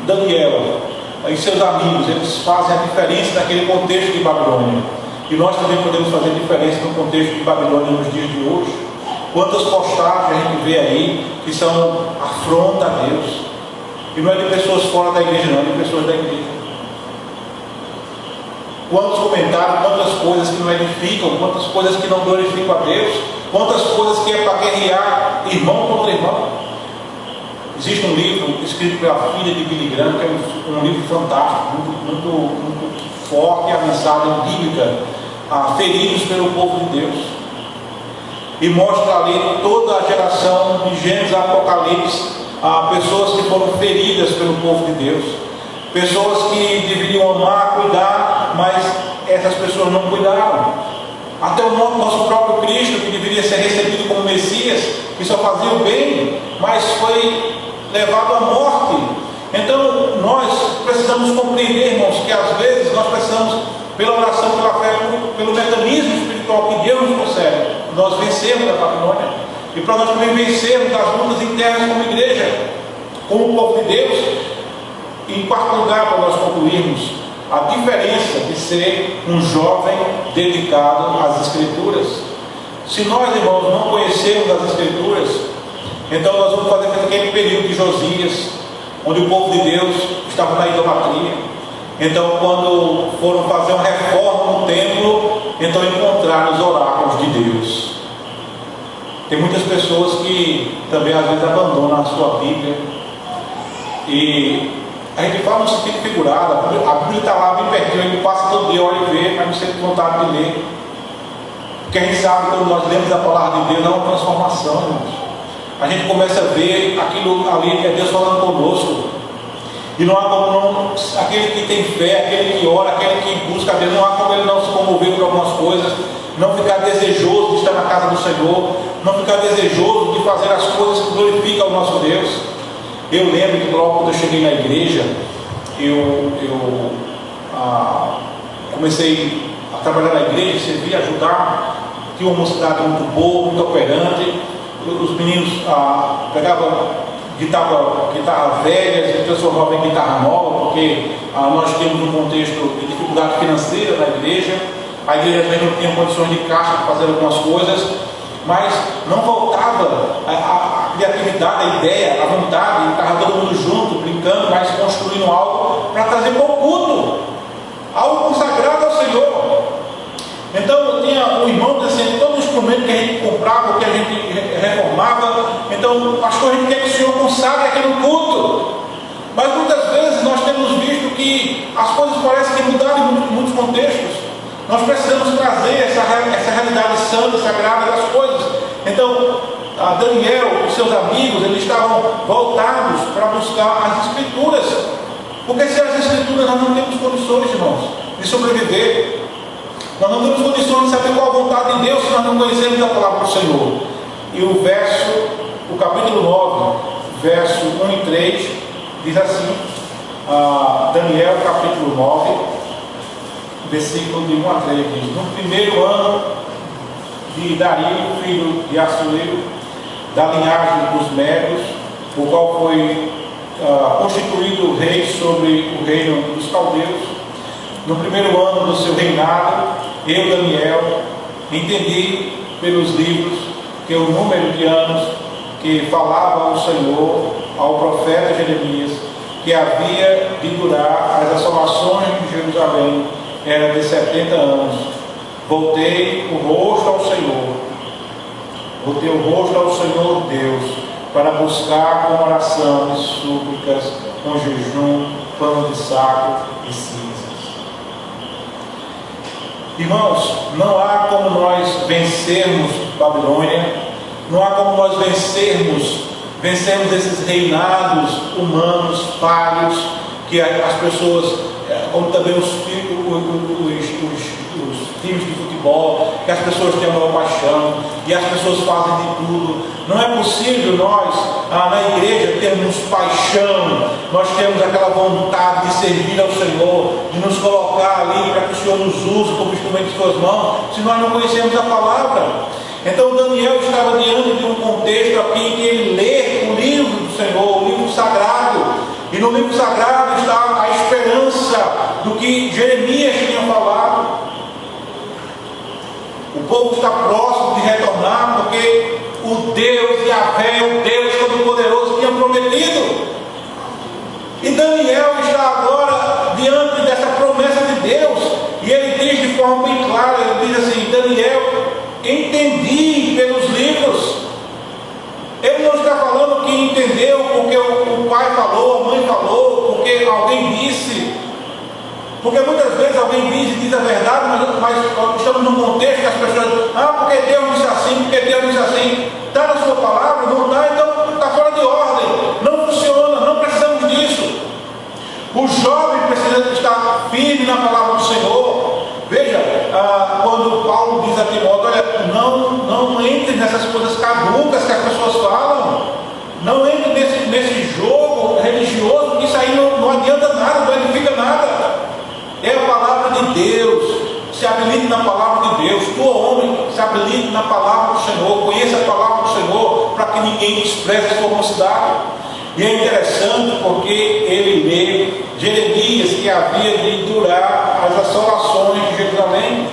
Daniel e seus amigos, eles fazem a diferença naquele contexto de Babilônia. E nós também podemos fazer diferença no contexto de Babilônia nos dias de hoje. Quantas postagens a gente vê aí que são afronta a Deus. E não é de pessoas fora da igreja, não, é de pessoas da igreja. Quantos comentários, quantas coisas que não edificam, quantas coisas que não glorificam a Deus, quantas coisas que é para guerrear irmão contra irmão. Existe um livro escrito pela filha de Billy Graham, que é um livro fantástico, muito forte, a mensagem bíblica, feridos pelo povo de Deus. E mostra ali toda a geração de Gênesis e Apocalipse, pessoas que foram feridas pelo povo de Deus, pessoas que deveriam amar, cuidar, mas essas pessoas não cuidaram. Até o nosso próprio Cristo, que deveria ser recebido como Messias, que só fazia o bem, mas foi levado à morte. Então nós precisamos compreender, irmãos, que às vezes nós precisamos, pela oração, pela fé, pelo mecanismo espiritual que Deus nos concede, nós vencermos a Babilônia. E para nós também vencermos as lutas internas como igreja, como povo de Deus. Em quarto lugar, para nós concluirmos, a diferença de ser um jovem dedicado às Escrituras. Se nós, irmãos, não conhecermos as Escrituras, então nós vamos fazer aquele período de Josias, onde o povo de Deus estava na idolatria. Então, quando foram fazer uma reforma no templo, então encontraram os oráculos de Deus. Tem muitas pessoas que também às vezes abandonam a sua Bíblia. E a gente fala no sentido figurado, a Bíblia está lá bem pertinho, a gente passa todo dia, olha e vê, mas não sente vontade de ler. Porque a gente sabe que quando nós lemos a palavra de Deus, é uma transformação, irmãos. A gente começa a ver aquilo ali que é Deus falando conosco. E não há como não, aquele que tem fé, aquele que ora, aquele que busca a Deus, não há como ele não se comover por algumas coisas, não ficar desejoso de estar na casa do Senhor, não ficar desejoso de fazer as coisas que glorificam o nosso Deus. Eu lembro que logo quando eu cheguei na igreja, eu comecei a trabalhar na igreja, servir, ajudar. Tinha uma mocidade muito boa, muito operante. Os meninos pegavam guitarra velha e transformavam em guitarra nova, porque nós temos um contexto de dificuldade financeira na igreja. A igreja também não tinha condições de caixa para fazer algumas coisas, mas não faltava a criatividade, a ideia, a vontade. Estava todo mundo junto, brincando, mas construindo algo para trazer para o culto, algo consagrado ao Senhor. Então tinha um irmão dizendo, todo instrumento que a gente comprava, que a gente reformava, então pastor, a gente quer que o Senhor consagre aqui no culto. Mas muitas vezes nós temos visto que as coisas parecem que mudaram em muitos contextos. Nós precisamos trazer essa realidade santa, sagrada das coisas. Então Daniel e seus amigos, eles estavam voltados para buscar as Escrituras. Porque sem as Escrituras nós não temos condições, irmãos, de sobreviver. Nós não temos condições de saber qual a vontade de Deus se nós não conhecermos a palavra do Senhor. E o capítulo 9, verso 1 e 3, diz assim, Daniel capítulo 9, versículo de 1 a 3, diz: no primeiro ano de Dario, filho de Assuero, da linhagem dos Médios, o qual foi constituído rei sobre o reino dos caldeus, no primeiro ano do seu reinado, eu, Daniel, entendi pelos livros que o número de anos que falava o Senhor ao profeta Jeremias, que havia de durar as assolações de Jerusalém, era de 70 anos. Voltei o rosto ao Senhor Deus, para buscar com oração e súplicas, com jejum, pano de saco e cinzas. Irmãos, não há como nós vencermos Babilônia, não há como nós vencermos esses reinados humanos falhos, que as pessoas como também os times de futebol, que as pessoas têm uma paixão e as pessoas fazem de tudo. Não é possível nós, na igreja, termos paixão, nós temos aquela vontade de servir ao Senhor, de nos colocar ali para que o Senhor nos use como instrumento de suas mãos, se nós não conhecemos a palavra. Então Daniel estava diante de um contexto aqui em que ele lê o livro do Senhor, o livro sagrado, e no livro sagrado está a esperança do que Jeremias tinha falado. O povo está próximo de retornar, porque o Deus Yahvé, o Deus Todo-Poderoso, tinha prometido. E Daniel está agora diante dessa promessa de Deus, e ele diz de forma bem clara, ele diz assim: Daniel, entendi pelos livros. Ele não está falando que entendeu porque o pai falou, a mãe falou, porque alguém disse. Porque muitas vezes alguém diz a verdade, mas estamos num contexto que as pessoas dizem: porque Deus disse assim, porque Deus disse assim. Está na sua palavra? Não está, então está fora de ordem. Não funciona, não precisamos disso. O jovem precisa estar firme na palavra do Senhor. Veja, quando Paulo diz a Timóteo: olha, não entre nessas coisas caducas que as pessoas falam. Não entre nesse jogo religioso, isso aí não adianta nada, não edifica nada. É a palavra de Deus. Se habilite na palavra de Deus. Tu, homem, se habilite na palavra do Senhor. Conheça a palavra do Senhor, para que ninguém despreze a sua mocidade. E é interessante porque ele lê Jeremias, que havia de durar as assolações de Jerusalém.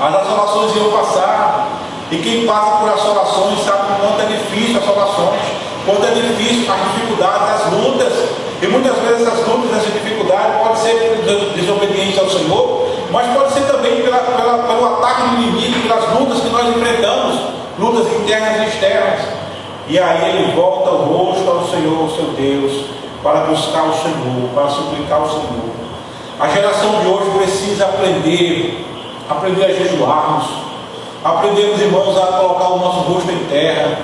As assolações iam passar. E quem passa por assolações sabe o quanto é difícil as assolações, quanto é difícil as dificuldades, as lutas. E muitas vezes essas lutas, essas dificuldades pode ser desobediência ao Senhor, mas pode ser também pelo ataque do inimigo, pelas lutas que nós enfrentamos, lutas internas e externas. E aí ele volta o rosto ao Senhor, seu Deus, para buscar o Senhor, para suplicar o Senhor. A geração de hoje precisa aprender a jejuarmos, aprender, os irmãos, a colocar o nosso rosto em terra,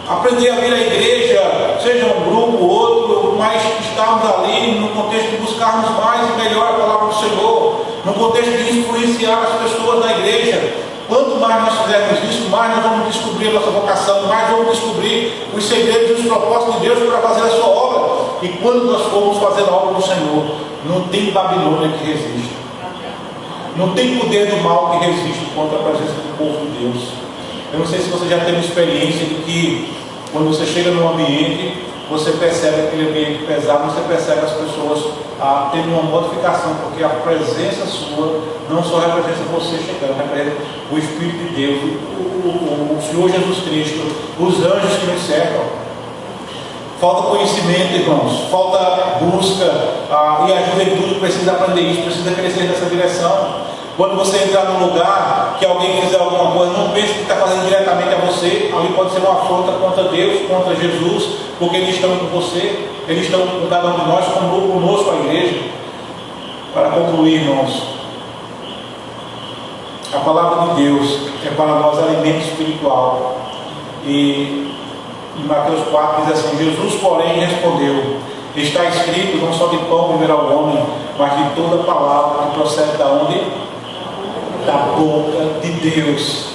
aprender a vir à igreja, seja um grupo, outro, mas estarmos ali no contexto de buscarmos mais e melhor a palavra do Senhor, no contexto de influenciar as pessoas da igreja. Quanto mais nós fizermos isso, mais nós vamos descobrir a nossa vocação, mais vamos descobrir os segredos e os propósitos de Deus para fazer a sua obra. E quando nós formos fazer a obra do Senhor, não tem Babilônia que resista. Não tem poder do mal que resiste contra a presença do povo de Deus. Eu não sei se você já teve experiência de que quando você chega num ambiente, você percebe aquele ambiente pesado, você percebe as pessoas tendo uma modificação, porque a presença sua não só representa você chegando, representa o Espírito de Deus, o Senhor Jesus Cristo, os anjos que nos cercam. Falta conhecimento, irmãos, falta busca, e a juventude precisa aprender isso, precisa crescer nessa direção. Quando você entrar num lugar que alguém fizer alguma coisa, não pense que está fazendo diretamente a você. Ali pode ser uma afronta contra Deus, contra Jesus, porque eles estão com você, eles estão com cada um de nós, conosco a igreja. Para concluir, irmãos, a palavra de Deus é para nós alimento espiritual. E em Mateus 4 diz assim: Jesus, porém, respondeu: está escrito, não só de pão viverá o homem, mas de toda palavra que procede da onde? Da boca de Deus.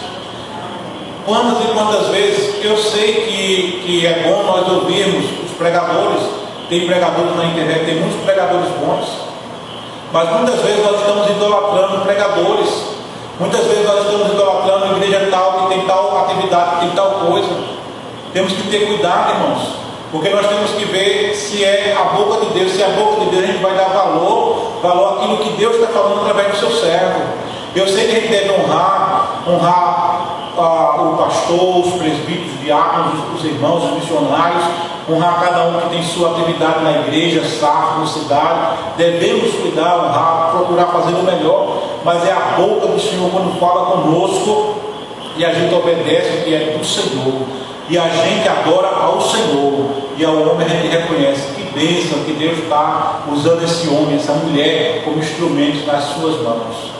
Quantas e quantas vezes eu sei que é bom nós ouvirmos os pregadores. Tem pregadores na internet, tem muitos pregadores bons, mas muitas vezes nós estamos idolatrando pregadores. Muitas vezes nós estamos idolatrando a igreja tal, que tem tal atividade, que tem tal coisa. Temos que ter cuidado, irmãos, porque nós temos que ver se é a boca de Deus. Se é a boca de Deus, a gente vai dar valor àquilo que Deus está falando através do seu servo. Eu sei que a gente deve honrar o pastor, os presbíteros, os diáconos, os irmãos, os missionários, honrar cada um que tem sua atividade na igreja, safra, na cidade. Devemos cuidar, honrar, procurar fazer o melhor, mas é a boca do Senhor quando fala conosco e a gente obedece o que é do Senhor. E a gente adora ao Senhor, e ao homem a gente reconhece. Que bênção que Deus está usando esse homem, essa mulher, como instrumentos nas suas mãos.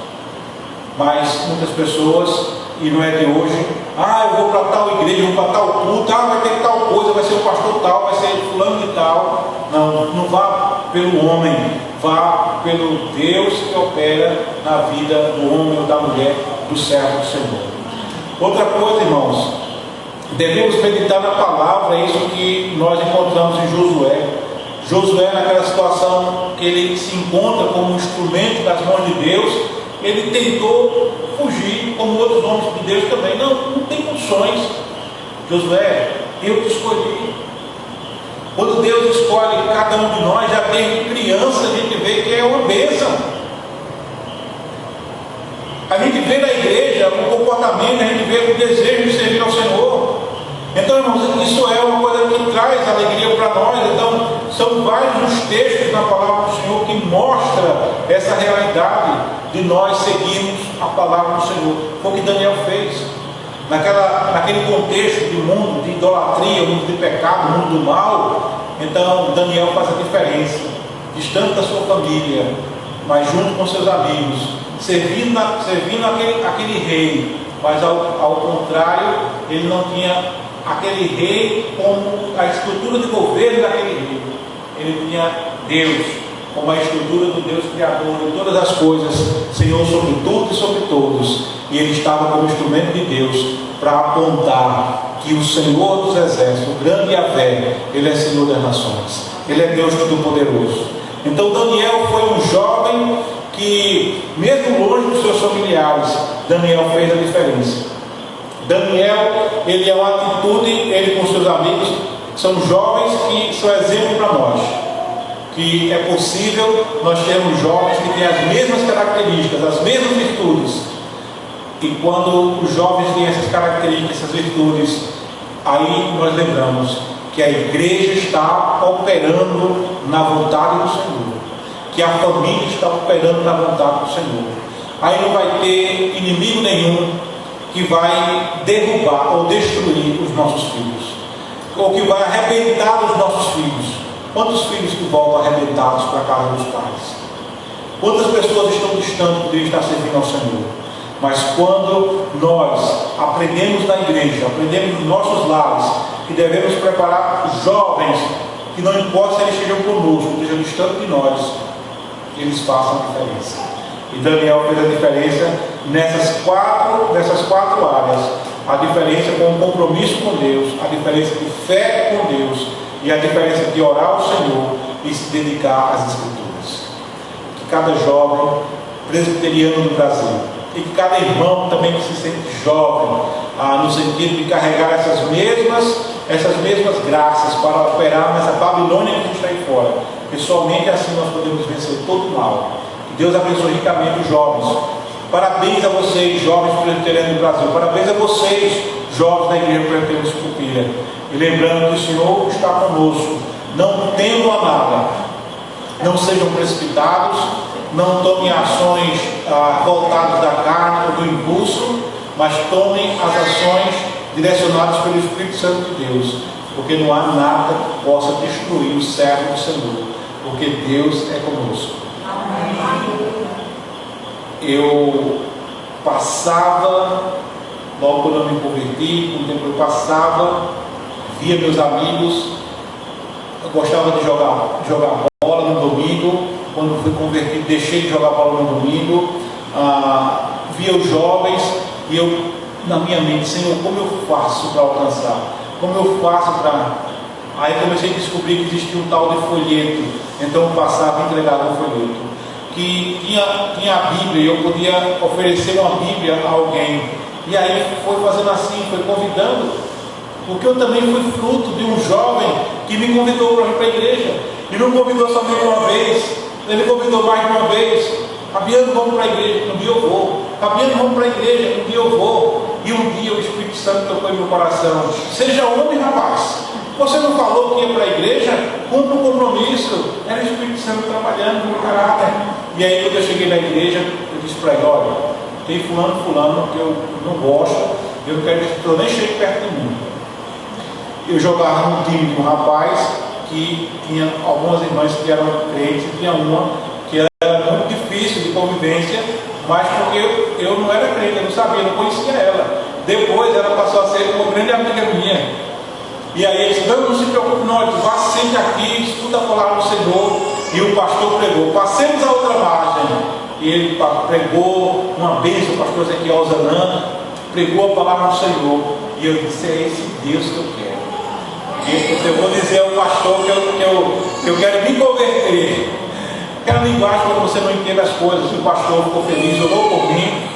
Mas muitas pessoas, e não é de hoje, eu vou para tal igreja, vou para tal culto, vai ter tal coisa, vai ser o pastor tal, vai ser fulano de tal. Não vá pelo homem, vá pelo Deus que opera na vida do homem ou da mulher, do servo do Senhor. Outra coisa, irmãos, devemos meditar na palavra, é isso que nós encontramos em Josué. Josué, naquela situação que ele se encontra como um instrumento das mãos de Deus, ele tentou fugir, como outros homens de Deus também. Não tem condições. Josué, eu te escolhi. Quando Deus escolhe cada um de nós, já desde criança a gente vê que é uma bênção. A gente vê na igreja o comportamento, a gente vê o desejo de servir ao Senhor. Então, irmãos, isso é uma coisa que traz alegria para nós. Então, são vários os textos na palavra do Senhor que mostram essa realidade de nós seguirmos a palavra do Senhor. Foi o que Daniel fez. Naquele contexto de mundo de idolatria, mundo de pecado, mundo do mal, então Daniel faz a diferença, distante da sua família, mas junto com seus amigos, servindo aquele rei, mas ao contrário, ele não tinha aquele rei como a estrutura de governo daquele rei, ele tinha Deus como a estrutura do Deus Criador de todas as coisas, Senhor sobre tudo e sobre todos, e ele estava como instrumento de Deus para apontar que o Senhor dos Exércitos, o grande Yahvé, ele é Senhor das nações, ele é Deus Todo-Poderoso. Então Daniel foi um jovem que, mesmo longe dos seus familiares, Daniel fez a diferença. Daniel, ele é uma atitude, ele com seus amigos, são jovens que são exemplo para nós, que é possível nós termos jovens que têm as mesmas características, as mesmas virtudes. E quando os jovens têm essas características, essas virtudes, aí nós lembramos que a igreja está operando na vontade do Senhor, que a família está operando na vontade do Senhor. Aí não vai ter inimigo nenhum que vai derrubar ou destruir os nossos filhos, ou que vai arrebentar os nossos filhos. Quantos filhos que voltam arrebentados para a casa dos pais? Quantas pessoas estão distantes de estar servindo ao Senhor? Mas quando nós aprendemos na igreja, aprendemos nos nossos lares, que devemos preparar os jovens, que não importa se eles estejam conosco, estejam distantes de nós, eles façam a diferença. E Daniel fez a diferença nessas quatro áreas. A diferença com o compromisso com Deus, a diferença de fé com Deus e a diferença de orar ao Senhor e se dedicar às Escrituras. Que cada jovem presbiteriano do Brasil e que cada irmão também que se sente jovem, no sentido de carregar essas mesmas graças para operar nessa Babilônia que está aí fora, e somente assim nós podemos vencer todo o mal. Que Deus abençoe ricamente os jovens. Parabéns a vocês, jovens presbiterianos do Brasil. Parabéns a vocês, jovens da Igreja Presbiteriana de Sucupira. E lembrando que o Senhor está conosco. Não temam a nada. Não sejam precipitados. Não tomem ações voltadas da carne ou do impulso, mas tomem as ações direcionadas pelo Espírito Santo de Deus. Porque não há nada que possa destruir o servo do Senhor. Porque Deus é conosco. Amém. Eu passava, logo quando eu me converti, com o tempo eu passava, via meus amigos, eu gostava de jogar bola no domingo. Quando fui convertido, deixei de jogar bola no domingo, via os jovens, e eu, na minha mente, Senhor, como eu faço para alcançar? Como eu faço para... Aí comecei a descobrir que existia um tal de folheto, então eu passava e entregava um folheto. Que tinha a Bíblia, e eu podia oferecer uma Bíblia a alguém. E aí foi fazendo assim, foi convidando, porque eu também fui fruto de um jovem que me convidou para ir para a igreja. E não convidou somente uma vez, ele convidou mais de uma vez. Fabiano, vamos para a igreja, um dia eu vou. Fabiano, vamos para a igreja, um dia eu vou. E um dia o Espírito Santo tocou em meu coração: seja homem, rapaz. Você não falou que ia para a igreja? Cumpra o compromisso. Era o Espírito Santo trabalhando no meu caráter. E aí quando eu cheguei na igreja, eu disse para ele: olha, tem fulano que eu não gosto, eu não quero que eu nem chegue perto de mim. Eu jogava num time de um rapaz que tinha algumas irmãs que eram crentes, e tinha uma que era muito difícil de convivência, mas porque eu não era crente, eu não sabia, não conhecia ela. Depois ela passou a ser uma grande amiga minha. E aí ele disse: não se preocupe, não, vá sempre aqui, estuda a palavra do Senhor, E o pastor pregou, passemos a outra margem. E ele pregou uma bênção, o pastor Ezequiel Zanana, pregou a palavra do Senhor. E eu disse, é esse Deus que eu quero. E eu vou dizer ao pastor que eu quero me converter. Aquela linguagem quando você não entende as coisas. O pastor ficou feliz, orou por mim.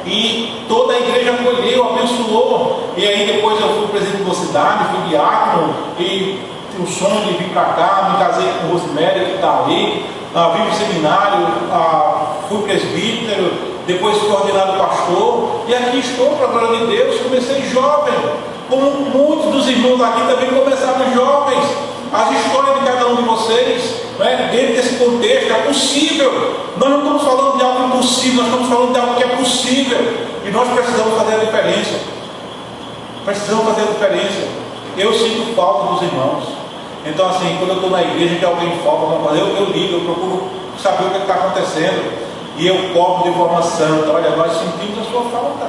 E toda a igreja acolheu, abençoou. E aí depois eu fui presidente de mocidade, fui diácono. E o sonho de vir para cá, me casei com o Rosemary que está ali. Vim para o seminário, fui presbítero, depois fui ordenado pastor, e aqui estou para a glória de Deus. Comecei jovem, como muitos dos irmãos aqui também começaram jovens. As histórias de cada um de vocês, né, dentro desse contexto, é possível. Nós não estamos falando de algo impossível, nós estamos falando de algo que é possível, e nós precisamos fazer a diferença. Precisamos fazer a diferença. Eu sinto falta dos irmãos. Então, assim, quando eu estou na igreja que alguém falta, eu ligo, eu procuro saber o que está acontecendo. E eu cobro de forma santa. Olha, nós sentimos a sua falta.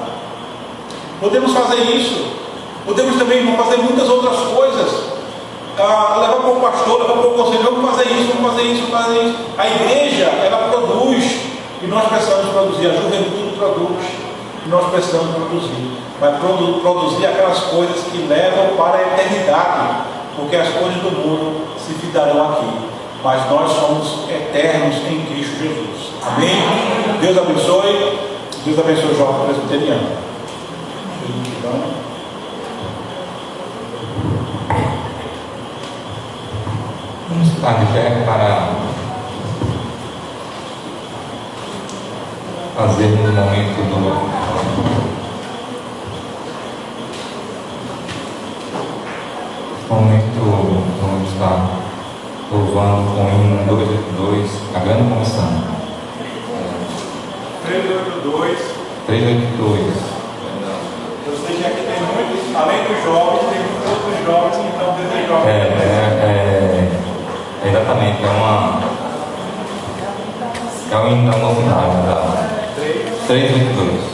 Podemos fazer isso. Podemos também fazer muitas outras coisas. Levar para o pastor, levar para o conselho, vamos fazer isso, vamos fazer isso, vamos fazer isso. A igreja, ela produz. E nós precisamos produzir. A juventude produz. E nós precisamos produzir. Mas produzir aquelas coisas que levam para a eternidade. Porque as coisas do mundo se fidarão aqui, mas nós somos eternos em Cristo Jesus. Amém? Deus abençoe. Deus abençoe o jovem presbiteriano. Vamos estar de pé para fazermos um momento do vamos estar louvando com o hino 282, a grande comissão. 382. 382. Eu sei que aqui tem muitos, além dos jovens, tem muitos outros jovens que estão desejando. Exatamente, é o hino da mocidade. 382.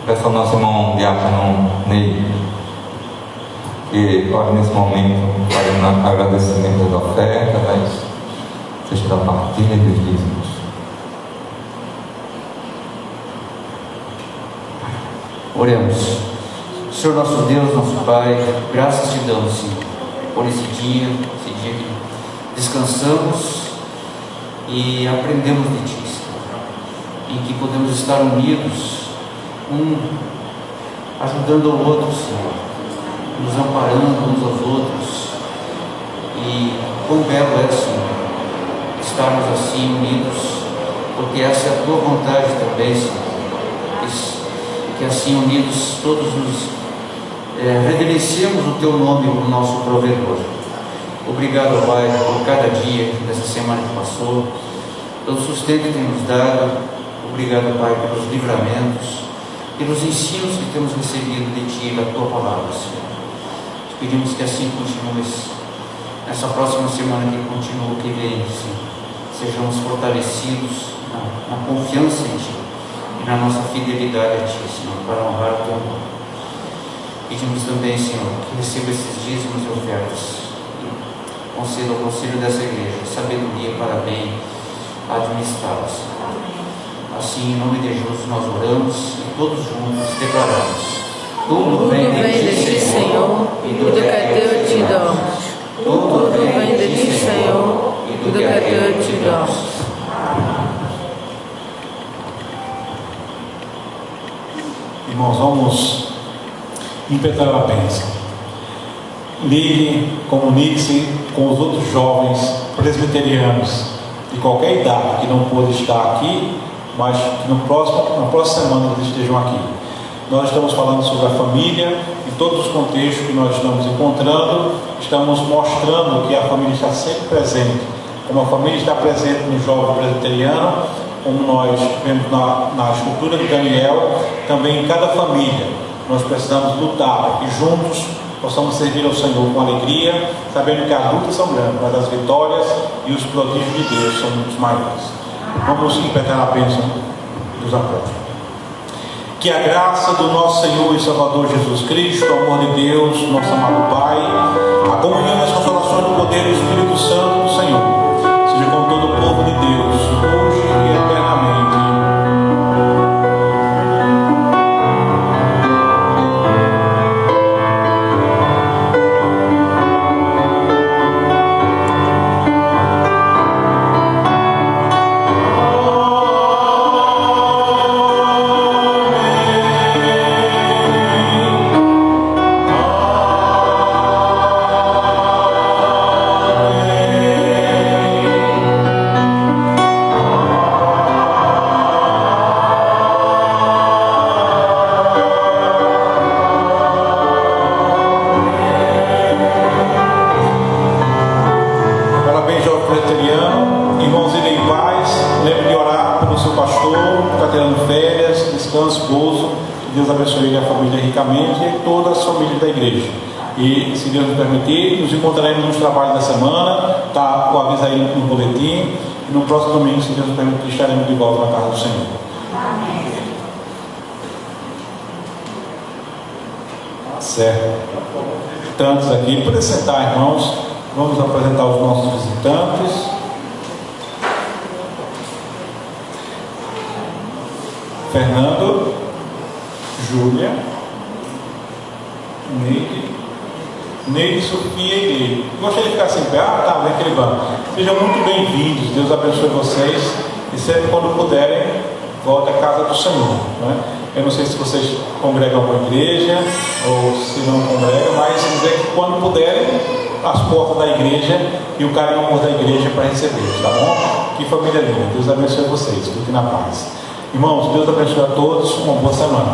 Peço ao nosso irmão Diácono Ney que ore nesse momento, fazendo agradecimento das ofertas, seja da partilha dos dízimos. Oremos. Senhor nosso Deus, nosso Pai, graças te damos, Senhor, por esse dia que descansamos e aprendemos de Ti, Senhor, em que podemos estar unidos, ajudando ao outro, Senhor, nos amparando uns aos outros. E quão belo é, Senhor, estarmos assim unidos, porque essa é a Tua vontade também, Senhor, que assim unidos todos nos reverenciemos o Teu nome, o nosso provedor. Obrigado, Pai, por cada dia dessa semana que passou, pelo sustento que tem nos dado. Obrigado, Pai, pelos livramentos, pelos ensinos que temos recebido de Ti, da Tua palavra, Senhor. Te pedimos que assim continues nessa próxima semana que continua, que vem, Senhor. Sejamos fortalecidos na confiança em Ti e na nossa fidelidade a Ti, Senhor, para honrar o Teu nome. Pedimos também, Senhor, que receba esses dízimos e ofertas e conceda ao conselho dessa igreja sabedoria para bem administrá-las. Assim, em nome de Jesus, nós oramos e todos juntos declaramos: tudo vem de Ti, Senhor, e do que é Teu te damos. Tudo vem de Ti, Senhor, e do que é Teu te damos. Irmãos, vamos impetrar a bênção. Ligue, comunique-se com os outros jovens presbiterianos de qualquer idade que não pôde estar aqui, mas que na próxima semana eles estejam aqui. Nós estamos falando sobre a família, em todos os contextos que nós estamos encontrando, estamos mostrando que a família está sempre presente, como a família está presente no jovem presbiteriano, como nós vemos na estrutura de Daniel, também em cada família. Nós precisamos lutar para que juntos possamos servir ao Senhor com alegria, sabendo que as lutas são grandes, mas as vitórias e os prodígios de Deus são muitos maiores. Vamos impetrar a bênção dos apóstolos. Que a graça do nosso Senhor e Salvador Jesus Cristo, o amor de Deus, nosso amado Pai, a comunhão das consolações do poder do Espírito Santo do Senhor, seja com todo o povo de Deus, hoje e eternamente. Deus abençoe ele e a família ricamente e todas as famílias da igreja. E se Deus nos permitir, nos encontraremos nos trabalhos da semana, tá? O aviso aí no boletim. E no próximo domingo, se Deus nos permitir, estaremos de volta na casa do Senhor. Amém. Certo. Tantos aqui, por sentar, irmãos, vamos apresentar os nossos visitantes. Fernando, Júlia, Neide, Sofia e Neide. Gostaria de ficar assim, tá, vem aquele banco. Sejam muito bem-vindos, Deus abençoe vocês. E sempre quando puderem, voltem à casa do Senhor. Né? Eu não sei se vocês congregam alguma igreja ou se não congregam, mas dizer que quando puderem, as portas da igreja e o carinho e amor da igreja para recebê-los, tá bom? Que família linda, Deus abençoe vocês, fiquem na paz. Irmãos, Deus abençoe a todos, uma boa semana.